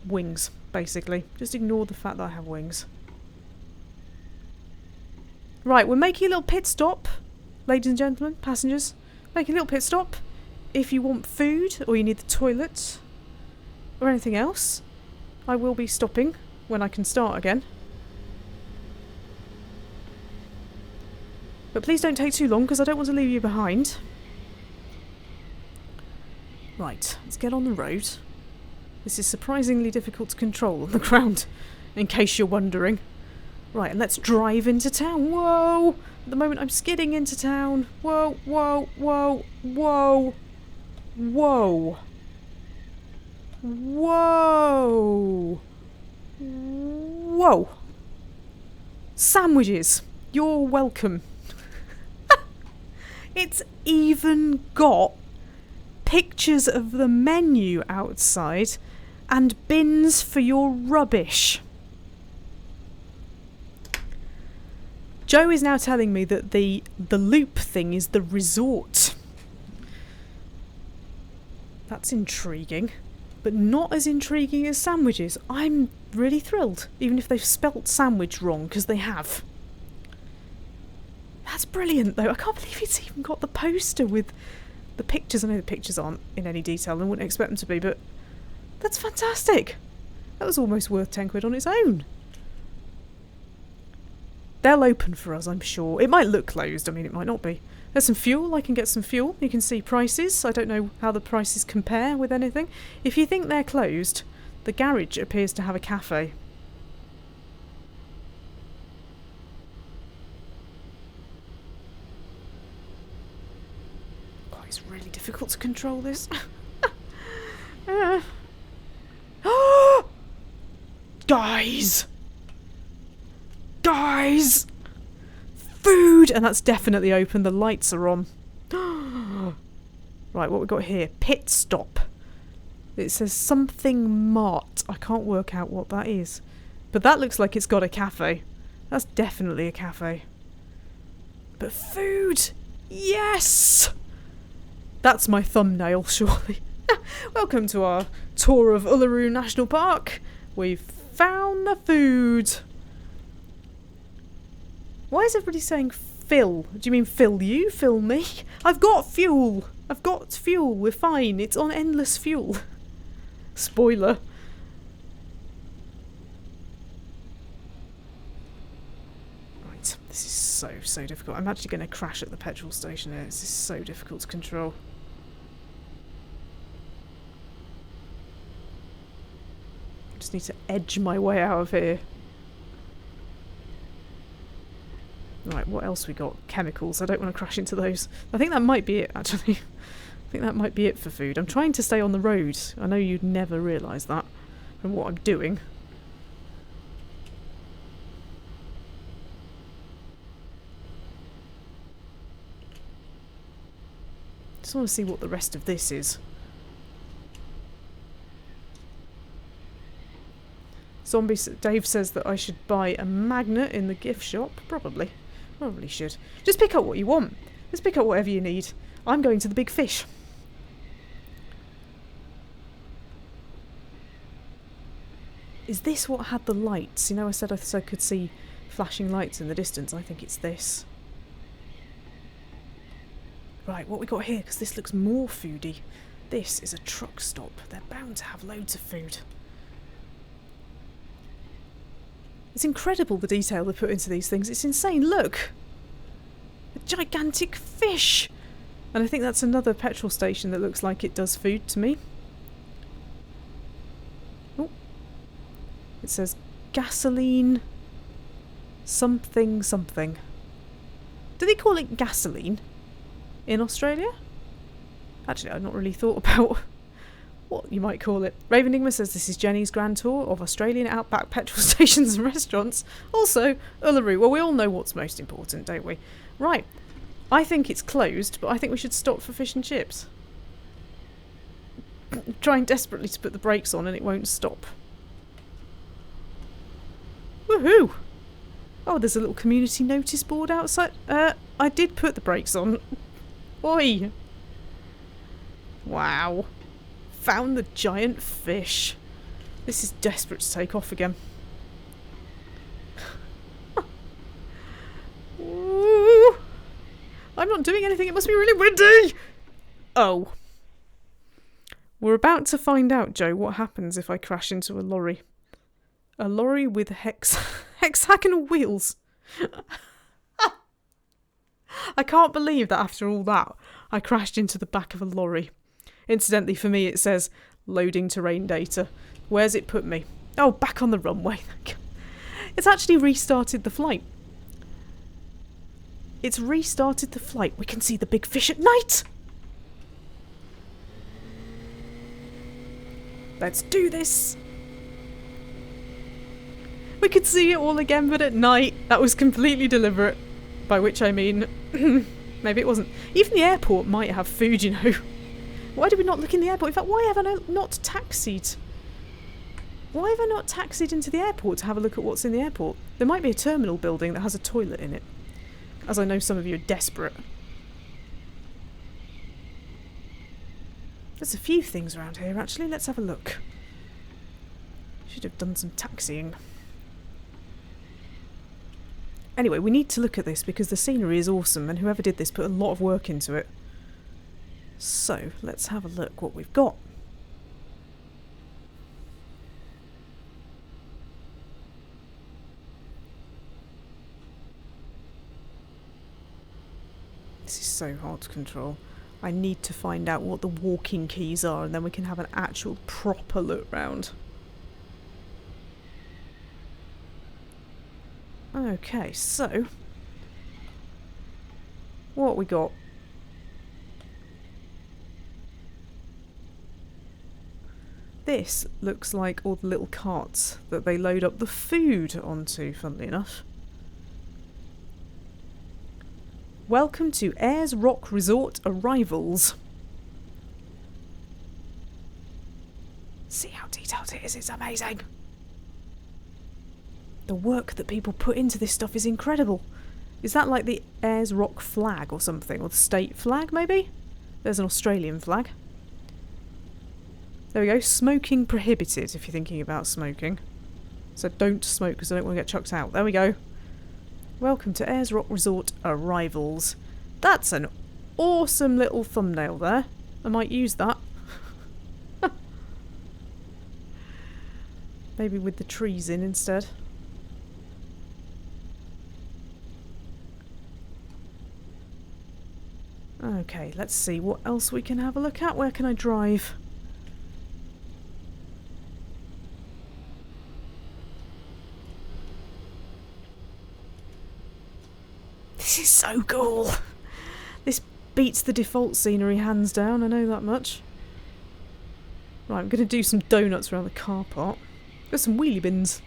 wings, basically. Just ignore the fact that I have wings. Right, we're making a little pit stop. Ladies and gentlemen, passengers, make a little pit stop. If you want food or you need the toilet or anything else, I will be stopping when I can start again. But please don't take too long because I don't want to leave you behind. Right, let's get on the road. This is surprisingly difficult to control on the ground, in case you're wondering. Right, and let's drive into town. Whoa! At the moment I'm skidding into town. Whoa, whoa, whoa, whoa. Whoa. Whoa. Whoa. Sandwiches. You're welcome. It's even got pictures of the menu outside and bins for your rubbish. Joe is now telling me that the loop thing is the resort. That's intriguing, but not as intriguing as sandwiches. I'm really thrilled, even if they've spelt sandwich wrong, because they have. That's brilliant, though. I can't believe it's even got the poster with the pictures. I know the pictures aren't in any detail and wouldn't expect them to be, but that's fantastic. That was almost worth 10 quid on its own. They'll open for us, I'm sure. It might look closed. I mean, it might not be. There's some fuel. I can get some fuel. You can see prices. I don't know how the prices compare with anything. If you think they're closed, the garage appears to have a cafe. God, it's really difficult to control this. Guys! Guys! Food! And that's definitely open. The lights are on. Right, what we got here? Pit stop. It says something mart. I can't work out what that is. But that looks like it's got a cafe. That's definitely a cafe. But food! Yes! That's my thumbnail, surely. Welcome to our tour of Uluru National Park. We've found the food. Why is everybody saying fill? Do you mean fill you? Fill me? I've got fuel. I've got fuel. We're fine. It's on endless fuel. Spoiler. Right. This is so difficult. I'm actually going to crash at the petrol station here. This is so difficult to control. I just need to edge my way out of here. Right, what else we got? Chemicals. I don't want to crash into those. I think that might be it, actually. I think that might be it for food. I'm trying to stay on the road. I know you'd never realise that from what I'm doing. Just want to see what the rest of this is. Dave says that I should buy a magnet in the gift shop. Probably should. Just pick up what you want. Just pick up whatever you need. I'm going to the big fish. Is this what had the lights? You know, I said I could see flashing lights in the distance. I think it's this. Right, what we got here? Because this looks more foody. This is a truck stop. They're bound to have loads of food. It's incredible the detail they put into these things. It's insane. Look! A gigantic fish! And I think that's another petrol station that looks like it does food to me. Oh. It says gasoline something something. Do they call it gasoline in Australia? Actually, I've not really thought about what you might call it. Ravenigma says this is Jenny's grand tour of Australian outback petrol stations and restaurants. Also, Uluru. Well, we all know what's most important, don't we? Right. I think it's closed, but I think we should stop for fish and chips. I'm trying desperately to put the brakes on and it won't stop. Woohoo! Oh, there's a little community notice board outside. I did put the brakes on. Oi! Wow. Found the giant fish. This is desperate to take off again. Ooh. I'm not doing anything. It must be really windy. Oh. We're about to find out, Joe, what happens if I crash into a lorry. A lorry with hexagonal wheels. I can't believe that after all that, I crashed into the back of a lorry. Incidentally, for me, it says loading terrain data. Where's it put me? Oh, back on the runway. It's actually restarted the flight. It's restarted the flight. We can see the big fish at night. Let's do this. We could see it all again, but at night. That was completely deliberate. By which I mean, maybe it wasn't. Even the airport might have food, you know. Why did we not look in the airport? In fact, why have I not taxied? Why have I not taxied into the airport to have a look at what's in the airport? There might be a terminal building that has a toilet in it. As I know some of you are desperate. There's a few things around here, actually. Let's have a look. Should have done some taxiing. Anyway, we need to look at this because the scenery is awesome and whoever did this put a lot of work into it. So, let's have a look what we've got. This is so hard to control. I need to find out what the walking keys are and then we can have an actual proper look round. Okay, so what we got? This looks like all the little carts that they load up the food onto, funnily enough. Welcome to Ayers Rock Resort Arrivals. See how detailed it is, it's amazing. The work that people put into this stuff is incredible. Is that like the Ayers Rock flag or something? Or the state flag, maybe? There's an Australian flag. There we go. Smoking prohibited, if you're thinking about smoking. So don't smoke because I don't want to get chucked out. There we go. Welcome to Ayers Rock Resort Arrivals. That's an awesome little thumbnail there. I might use that. Maybe with the trees in instead. Okay, let's see what else we can have a look at. Where can I drive? This is so cool. This beats the default scenery hands down, I know that much. Right, I'm going to do some donuts around the car park. Got some wheelie bins.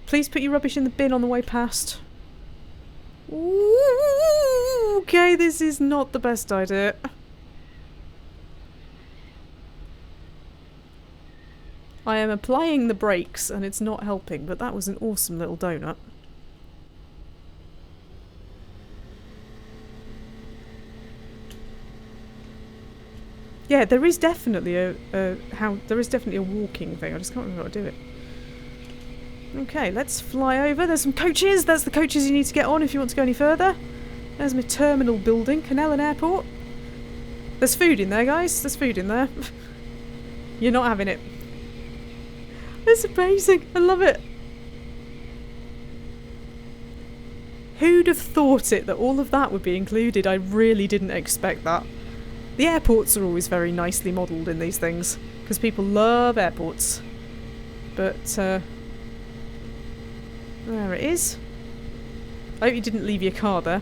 Please put your rubbish in the bin on the way past. Ooh, okay, this is not the best idea. I am applying the brakes and it's not helping, but that was an awesome little donut. Yeah, there is definitely a walking thing. I just can't remember how to do it. Okay, let's fly over. There's some coaches. That's the coaches you need to get on if you want to go any further. There's my terminal building, Connellan Airport. There's food in there, guys. There's food in there. You're not having it. It's amazing. I love it. Who'd have thought it that all of that would be included? I really didn't expect that. The airports are always very nicely modelled in these things, because people love airports. But, there it is. I hope you didn't leave your car there.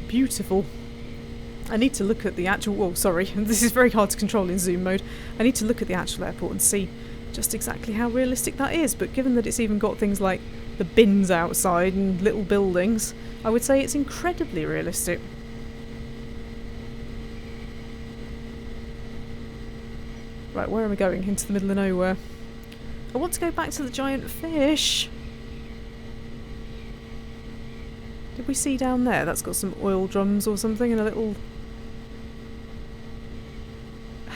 Beautiful. I need to look at the actual... Oh, sorry. This is very hard to control in zoom mode. I need to look at the actual airport and see just exactly how realistic that is. But given that it's even got things like the bins outside and little buildings, I would say it's incredibly realistic. Right, where am I going? Into the middle of nowhere. I want to go back to the giant fish. Did we see down there? That's got some oil drums or something and a little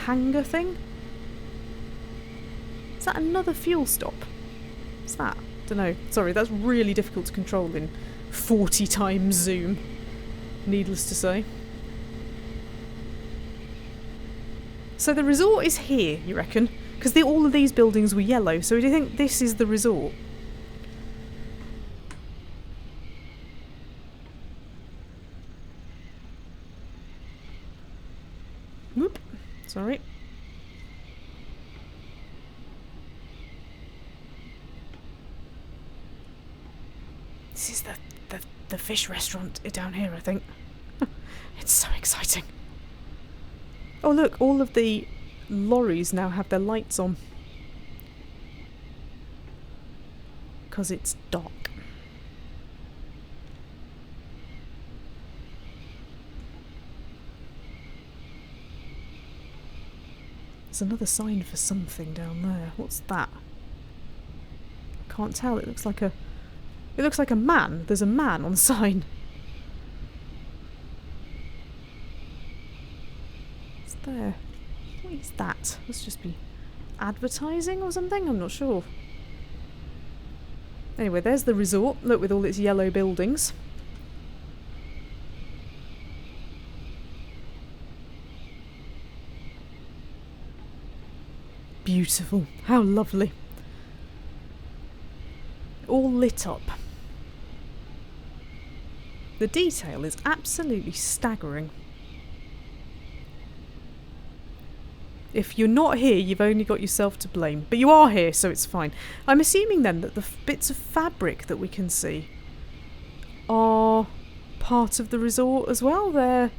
hangar thing. Is that another fuel stop? What's that? Don't know. Sorry, that's really difficult to control in 40 times zoom. Needless to say. So the resort is here, you reckon? Because all of these buildings were yellow, so do you think this is the resort? Whoop. Sorry. This is the fish restaurant down here, I think. It's so exciting. Oh look, all of the lorries now have their lights on. Because it's dark. There's another sign for something down there. What's that? I can't tell. It looks like a man. There's a man on the sign. What's there? What is that? Must just be advertising or something? I'm not sure. Anyway, there's the resort. Look, with all its yellow buildings. Beautiful. How lovely. All lit up. The detail is absolutely staggering. If you're not here, you've only got yourself to blame. But you are here, so it's fine. I'm assuming then that the bits of fabric that we can see are part of the resort as well. They're,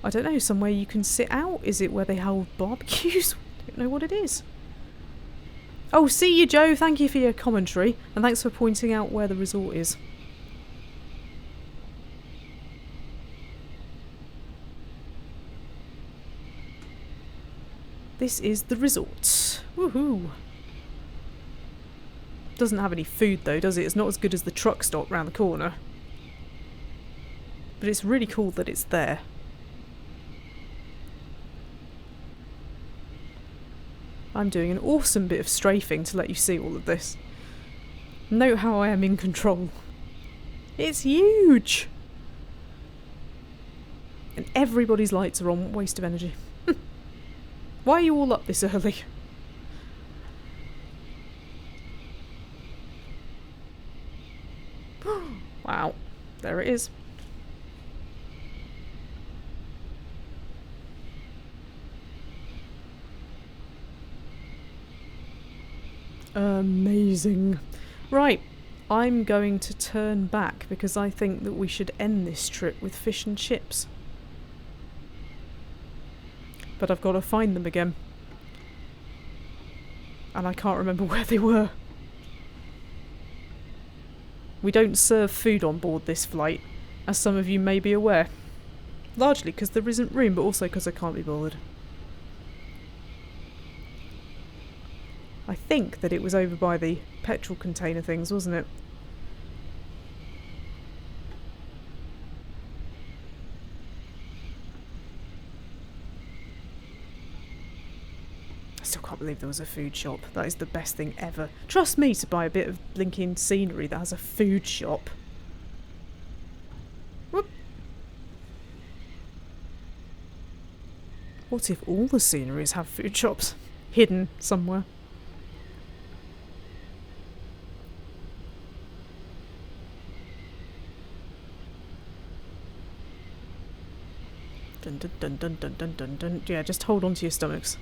I don't know, somewhere you can sit out. Is it where they hold barbecues? I don't know what it is. Oh, see you, Joe. Thank you for your commentary. And thanks for pointing out where the resort is. This is the resort. Woohoo! Doesn't have any food though, does it? It's not as good as the truck stop round the corner. But it's really cool that it's there. I'm doing an awesome bit of strafing to let you see all of this. Note how I am in control. It's huge! And everybody's lights are on. What waste of energy. Why are you all up this early? Wow. There it is. Amazing. Right, I'm going to turn back because I think that we should end this trip with fish and chips. But I've got to find them again. And I can't remember where they were. We don't serve food on board this flight, as some of you may be aware. Largely because there isn't room, but also because I can't be bothered. I think that it was over by the petrol container things, wasn't it? I still can't believe there was a food shop. That is the best thing ever. Trust me to buy a bit of blinking scenery that has a food shop. Whoop. What if all the sceneries have food shops hidden somewhere? Dun dun dun dun dun dun dun dun. Yeah, just hold on to your stomachs.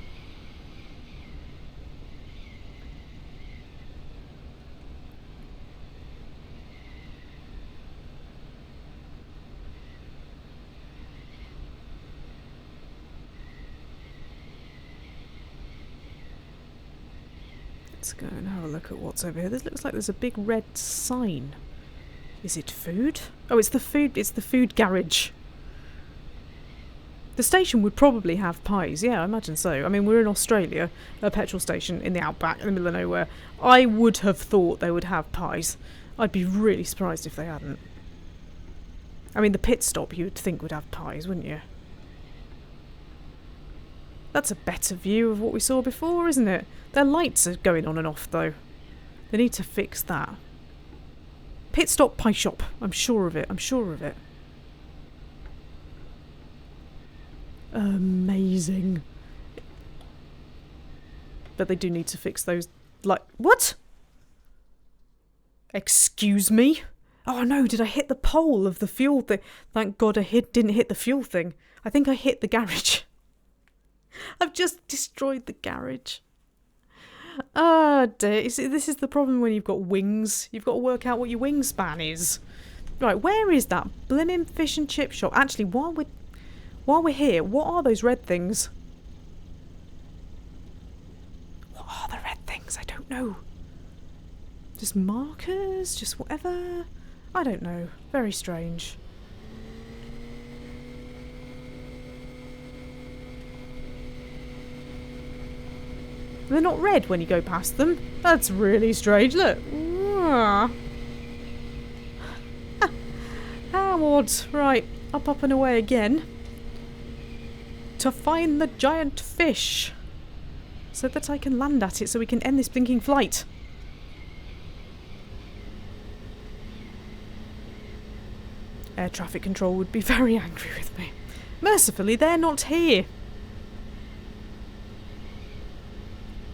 Let's go and have a look at what's over here. This looks like there's a big red sign. Is it food? Oh, it's the food garage. The station would probably have pies, yeah, I imagine so. I mean, we're in Australia, a petrol station in the outback, in the middle of nowhere. I would have thought they would have pies. I'd be really surprised if they hadn't. I mean, the pit stop you would think would have pies, wouldn't you? That's a better view of what we saw before, isn't it? Their lights are going on and off, though. They need to fix that. Pit stop pie shop. I'm sure of it. I'm sure of it. Amazing. But they do need to fix those, like, what? Excuse me? Oh no, did I hit the pole of the fuel thing? Thank God I didn't hit the fuel thing. I think I hit the garage. I've just destroyed the garage. Ah, dear. You see, this is the problem when you've got wings. You've got to work out what your wingspan is. Right, where is that blimmin' fish and chip shop? Actually, while we're here, what are those red things? What are the red things? I don't know. Just markers? Just whatever? I don't know. Very strange. They're not red when you go past them. That's really strange. Look. Howard. Right. Up and away again. To find the giant fish. So that I can land at it so we can end this blinking flight. Air traffic control would be very angry with me. Mercifully, they're not here.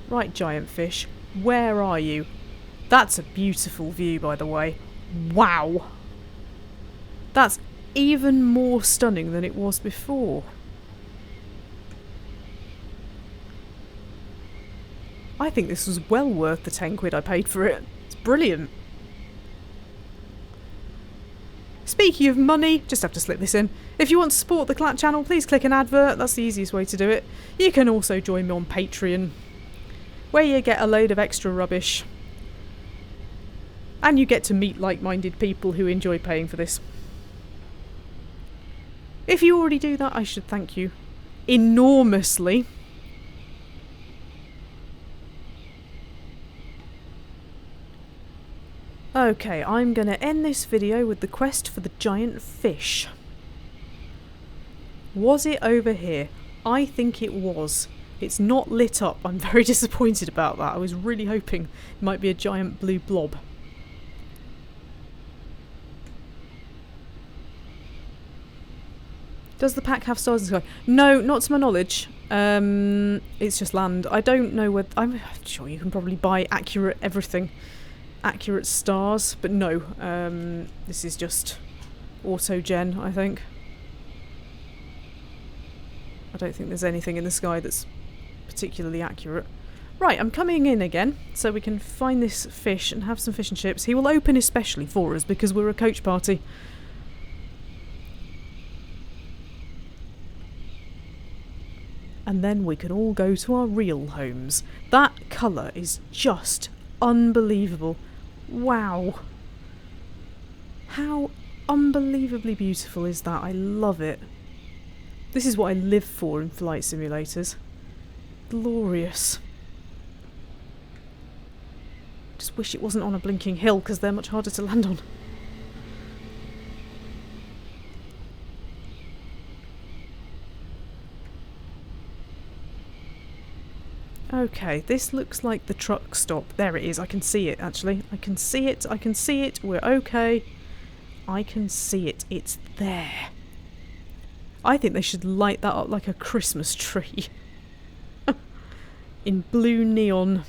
Right, giant fish, where are you? That's a beautiful view, by the way. Wow. That's even more stunning than it was before. I think this was well worth the 10 quid I paid for it. It's brilliant. Speaking of money, just have to slip this in. If you want to support the Clat channel, please click an advert. That's the easiest way to do it. You can also join me on Patreon, where you get a load of extra rubbish. And you get to meet like-minded people who enjoy paying for this. If you already do that, I should thank you enormously. Okay, I'm going to end this video with the quest for the giant fish. Was it over here? I think it was. It's not lit up. I'm very disappointed about that. I was really hoping it might be a giant blue blob. Does the pack have stars in the sky? No, not to my knowledge. It's just land. I don't know whether... I'm sure you can probably buy accurate everything. Accurate stars, but no. This is just auto-gen, I think. I don't think there's anything in the sky that's particularly accurate. Right, I'm coming in again so we can find this fish and have some fish and chips. He will open especially for us because we're a coach party. And then we can all go to our real homes. That colour is just unbelievable. Wow. How unbelievably beautiful is that? I love it. This is what I live for in flight simulators. Glorious. Just wish it wasn't on a blinking hill, because they're much harder to land on. Okay, this looks like the truck stop. There it is. I can see it, actually. I can see it. I can see it. We're okay. I can see it. It's there. I think they should light that up like a Christmas tree. In blue neon.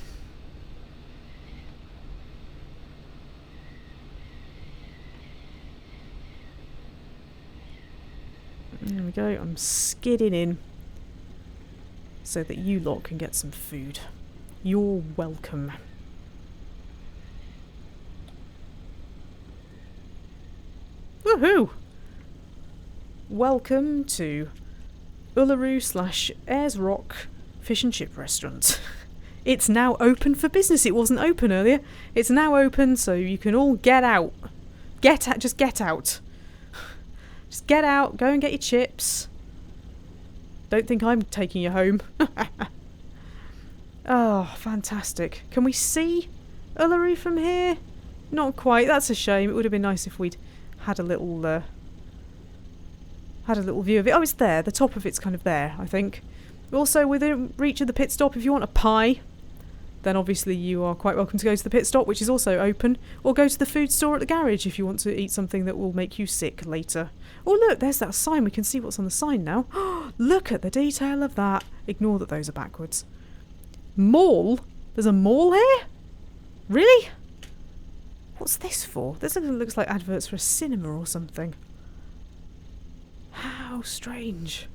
There we go. I'm skidding in so that you lot can get some food. You're welcome. Woohoo! Welcome to Uluru / Ayers Rock Fish and Chip Restaurant. It's now open for business. It wasn't open earlier. It's now open, so you can all get out. Just get out. Just get out, go and get your chips. Don't think I'm taking you home. Oh, fantastic. Can we see Uluru from here? Not quite. That's a shame. It would have been nice if we'd had a little view of it. Oh, it's there. The top of it's kind of there, I think. Also, within reach of the pit stop, if you want a pie, then obviously you are quite welcome to go to the pit stop, which is also open, or go to the food store at the garage if you want to eat something that will make you sick later. Oh look, there's that sign. We can see what's on the sign now. Look at the detail of that. Ignore that those are backwards. Mall? There's a mall here? Really? What's this for? This looks like adverts for a cinema or something. How strange.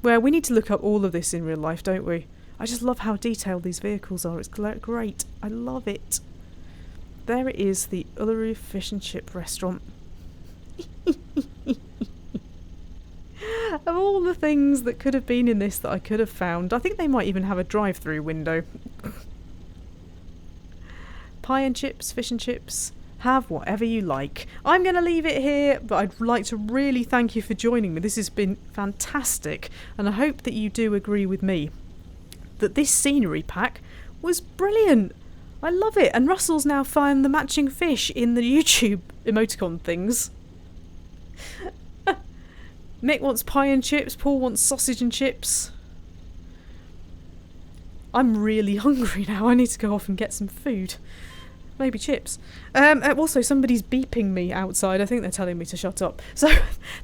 Well, we need to look up all of this in real life, don't we? I just love how detailed these vehicles are. It's great. I love it. There it is, the Uluru Fish and Chip Restaurant. Of all the things that could have been in this that I could have found, I think they might even have a drive-through window. Pie and chips, fish and chips, have whatever you like. I'm going to leave it here, but I'd like to really thank you for joining me. This has been fantastic, and I hope that you do agree with me that this scenery pack was brilliant. I love it. And Russell's now found the matching fish in the YouTube emoticon things. Mick wants pie and chips. Paul wants sausage and chips. I'm really hungry now. I need to go off and get some food. Maybe chips. Also, somebody's beeping me outside. I think they're telling me to shut up. So,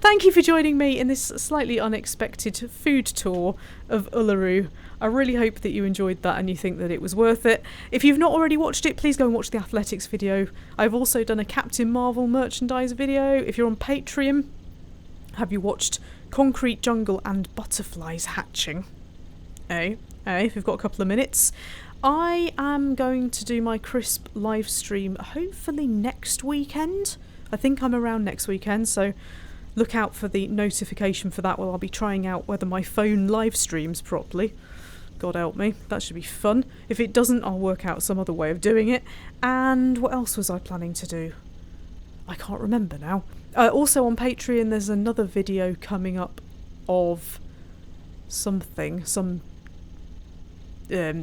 thank you for joining me in this slightly unexpected food tour of Uluru. I really hope that you enjoyed that and you think that it was worth it. If you've not already watched it, please go and watch the athletics video. I've also done a Captain Marvel merchandise video. If you're on Patreon, have you watched Concrete Jungle and Butterflies Hatching? If you've got a couple of minutes. I am going to do my crisp live stream hopefully next weekend. I think I'm around next weekend, so look out for the notification for that while I'll be trying out whether my phone live streams properly. God help me, that should be fun. If it doesn't, I'll work out some other way of doing it. And what else was I planning to do? I can't remember now. Also on Patreon there's another video coming up of something, some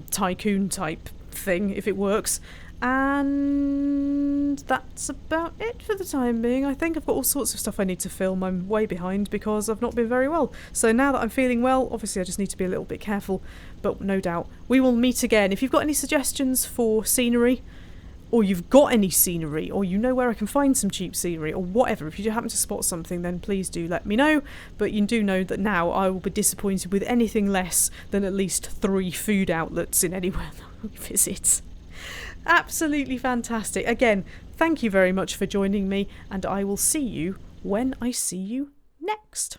tycoon type thing, if it works. And that's about it for the time being. I think I've got all sorts of stuff I need to film. I'm way behind because I've not been very well. So now that I'm feeling well, obviously I just need to be a little bit careful. But no doubt we will meet again. If you've got any suggestions for scenery, or you've got any scenery, or you know where I can find some cheap scenery, or whatever, if you do happen to spot something, then please do let me know. But you do know that now I will be disappointed with anything less than at least 3 food outlets in anywhere that we visit. Absolutely fantastic. Again, thank you very much for joining me, and I will see you when I see you next.